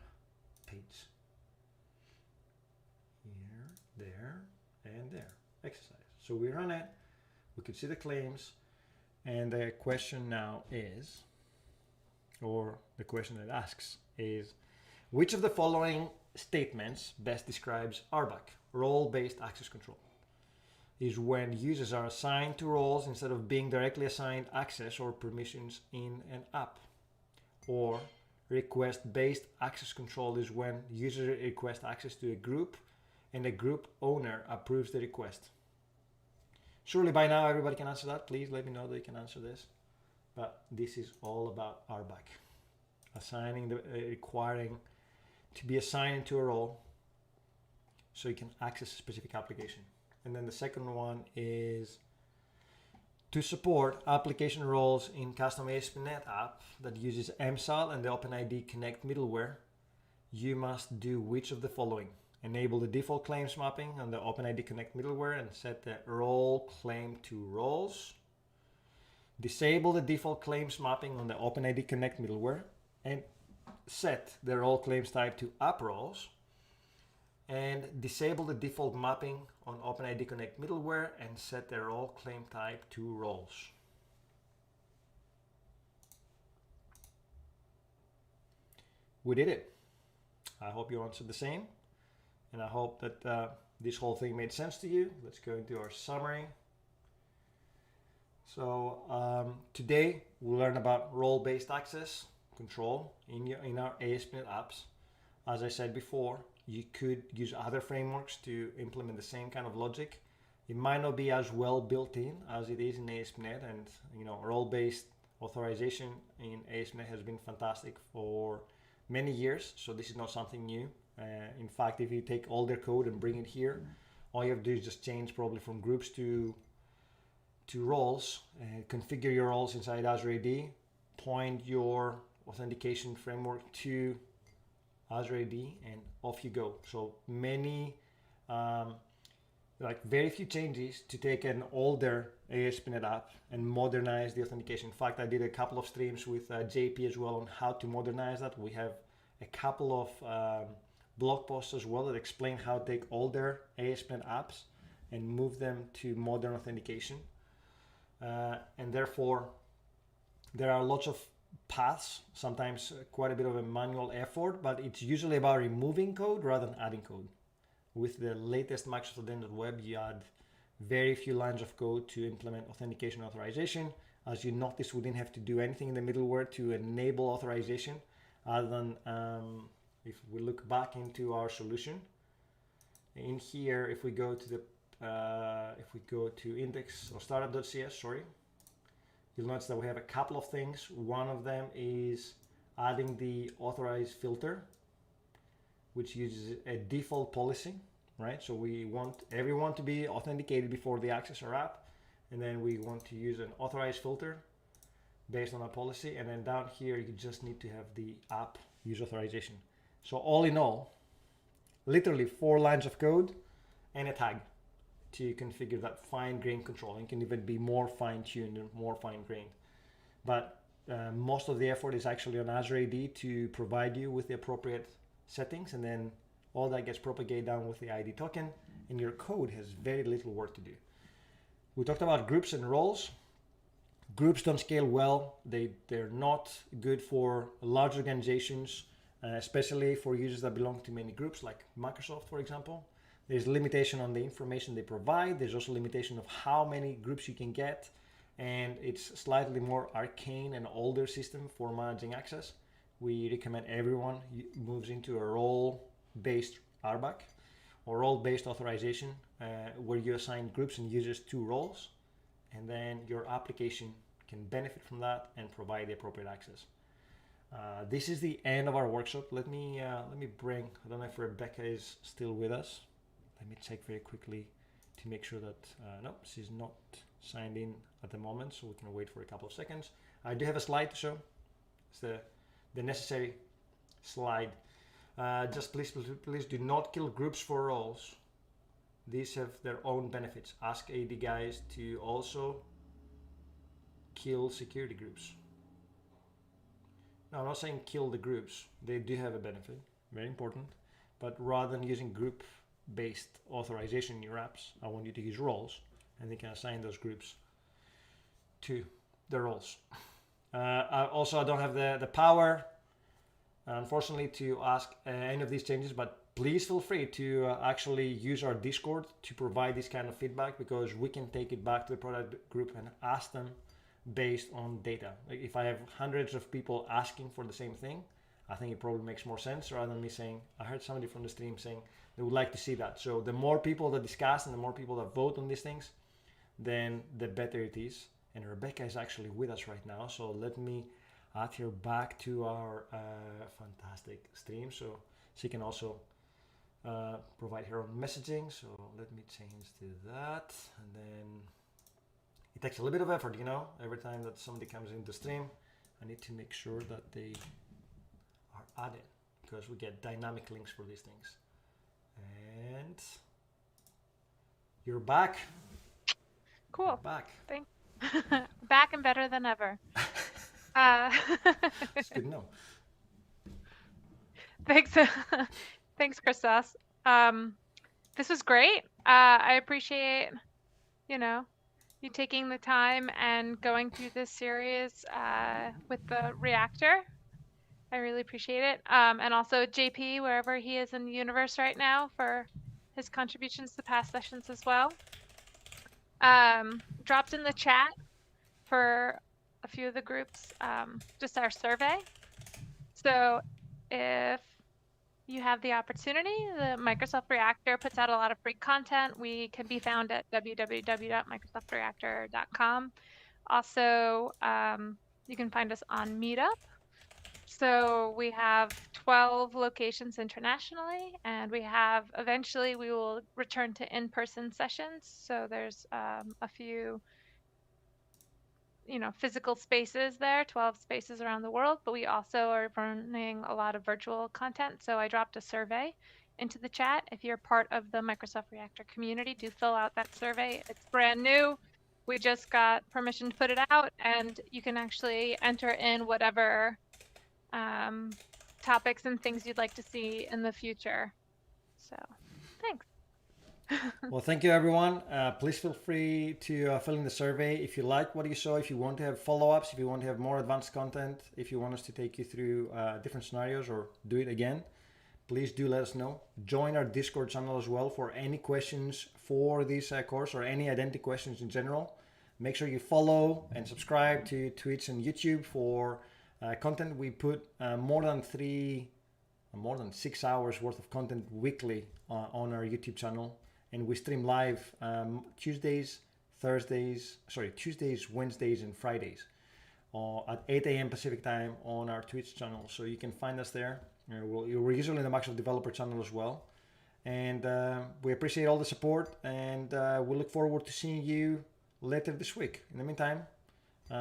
page? Here, there, and there. Exercise. So we run it. We can see the claims. And the question now is, or the question it asks is, which of the following statements best describes RBAC, role-based access control? Is when users are assigned to roles instead of being directly assigned access or permissions in an app. Or request-based access control is when users request access to a group and the group owner approves the request. Surely by now everybody can answer that. Please let me know that you can answer this. But this is all about RBAC. Assigning requiring to be assigned to a role so you can access a specific application. And then the second one is to support application roles in custom ASP.NET app that uses MSAL and the OpenID Connect middleware. You must do which of the following? Enable the default claims mapping on the OpenID Connect middleware and set the role claim to roles. Disable the default claims mapping on the OpenID Connect middleware and set the role claims type to app roles. And disable the default mapping on OpenID Connect middleware and set the role claim type to roles. We did it. I hope you answered the same. And I hope that this whole thing made sense to you. Let's go into our summary. So today we'll learn about role-based access control in our ASP.NET apps. As I said before, you could use other frameworks to implement the same kind of logic. It might not be as well built in as it is in ASP.NET, and role-based Authorization in ASP.NET has been fantastic for many years, so this is not something new. In fact, if you take all their code and bring it here, all you have to do is just change probably from groups to roles, configure your roles inside Azure AD, point your authentication framework to Azure AD, and off you go. So many, like very few changes to take an older ASP.NET app and modernize the authentication. In fact, I did a couple of streams with JP as well on how to modernize that. We have a couple of blog posts as well that explain how to take older ASP.NET apps and move them to modern authentication. And therefore, there are lots of paths, sometimes quite a bit of a manual effort, but it's usually about removing code rather than adding code. With the latest Microsoft Identity Web, you add very few lines of code to implement authentication authorization. As you notice, we didn't have to do anything in the middleware to enable authorization, other than if we look back into our solution. In here, if we go to the index or startup.cs, sorry, you'll notice that we have a couple of things. One of them is adding the authorize filter, which uses a default policy, right? So we want everyone to be authenticated before they access our app, and then we want to use an authorize filter based on our policy, and then down here you just need to have the app use authorization. So all in all, literally 4 lines of code and a tag to configure that fine-grained control, and can even be more fine-tuned and more fine-grained. But most of the effort is actually on Azure AD to provide you with the appropriate settings, and then all that gets propagated down with the ID token, and your code has very little work to do. We talked about groups and roles. Groups don't scale well. They're not good for large organizations, especially for users that belong to many groups, like Microsoft, for example. There's limitation on the information they provide. There's also limitation of how many groups you can get, and it's slightly more arcane and older system for managing access. We recommend everyone moves into a role-based RBAC or role-based authorization, where you assign groups and users to roles, and then your application can benefit from that and provide the appropriate access. This is the end of our workshop. Let me bring, I don't know if Rebecca is still with us. Let me check very quickly to make sure that, no, she's not signed in at the moment, so we can wait for a couple of seconds. I do have a slide to show. It's the necessary slide. Just please do not kill groups for roles. These have their own benefits. Ask AD guys to also kill security groups. Now, I'm not saying kill the groups. They do have a benefit, very important. But rather than using group-based authorization in your apps, I want you to use roles, and they can assign those groups to the roles. I don't have the power, unfortunately, to ask any of these changes, but please feel free to actually use our Discord to provide this kind of feedback, because we can take it back to the product group and ask them based on data. Like if I have hundreds of people asking for the same thing, I think it probably makes more sense rather than me saying, I heard somebody from the stream saying they would like to see that. So the more people that discuss and the more people that vote on these things, then the better it is. And Rebecca is actually with us right now, so let me add her back to our fantastic stream so she can also provide her own messaging. So let me change to that, and then it takes a little bit of effort, you know, every time that somebody comes into the stream. I need to make sure that they are added, because we get dynamic links for these things. And you're back. Cool. You're back. Thanks. Back and better than ever. It's good to know. Thanks, thanks, Christos. This was great. I appreciate, you taking the time and going through this series with the reactor. I really appreciate it. And also JP, wherever he is in the universe right now, for his contributions to past sessions as well. Dropped in the chat for a few of the groups, just our survey. So if you have the opportunity, the Microsoft Reactor puts out a lot of free content. We can be found at www.microsoftreactor.com. Also, You can find us on Meetup. So we have 12 locations internationally, and eventually we will return to in-person sessions. So there's a few, physical spaces there, 12 spaces around the world, but we also are running a lot of virtual content. So I dropped a survey into the chat. If you're part of the Microsoft Reactor community, do fill out that survey. It's brand new. We just got permission to put it out, and you can actually enter in whatever topics and things you'd like to see in the future. So thanks. Well, thank you, everyone. Please feel free to fill in the survey if you like what you saw, if you want to have follow-ups, if you want to have more advanced content, if you want us to take you through different scenarios or do it again. Please do let us know. Join our Discord channel as well for any questions for this course or any identity questions in general. Make sure you follow and subscribe to Twitch and YouTube for content. We put more than 6 hours worth of content weekly on our YouTube channel, and we stream live Tuesdays, Wednesdays, and Fridays at 8 a.m. Pacific time on our Twitch channel. So you can find us there. We're usually in the Microsoft Developer channel as well. And we appreciate all the support, and we look forward to seeing you later this week. In the meantime,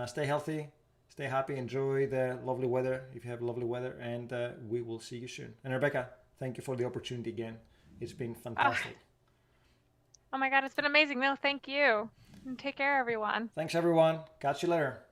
stay healthy, stay happy, enjoy the lovely weather if you have lovely weather, and we will see you soon. And Rebecca, thank you for the opportunity again. It's been fantastic. Oh my God, it's been amazing. No, thank you. And take care, everyone. Thanks, everyone. Catch you later.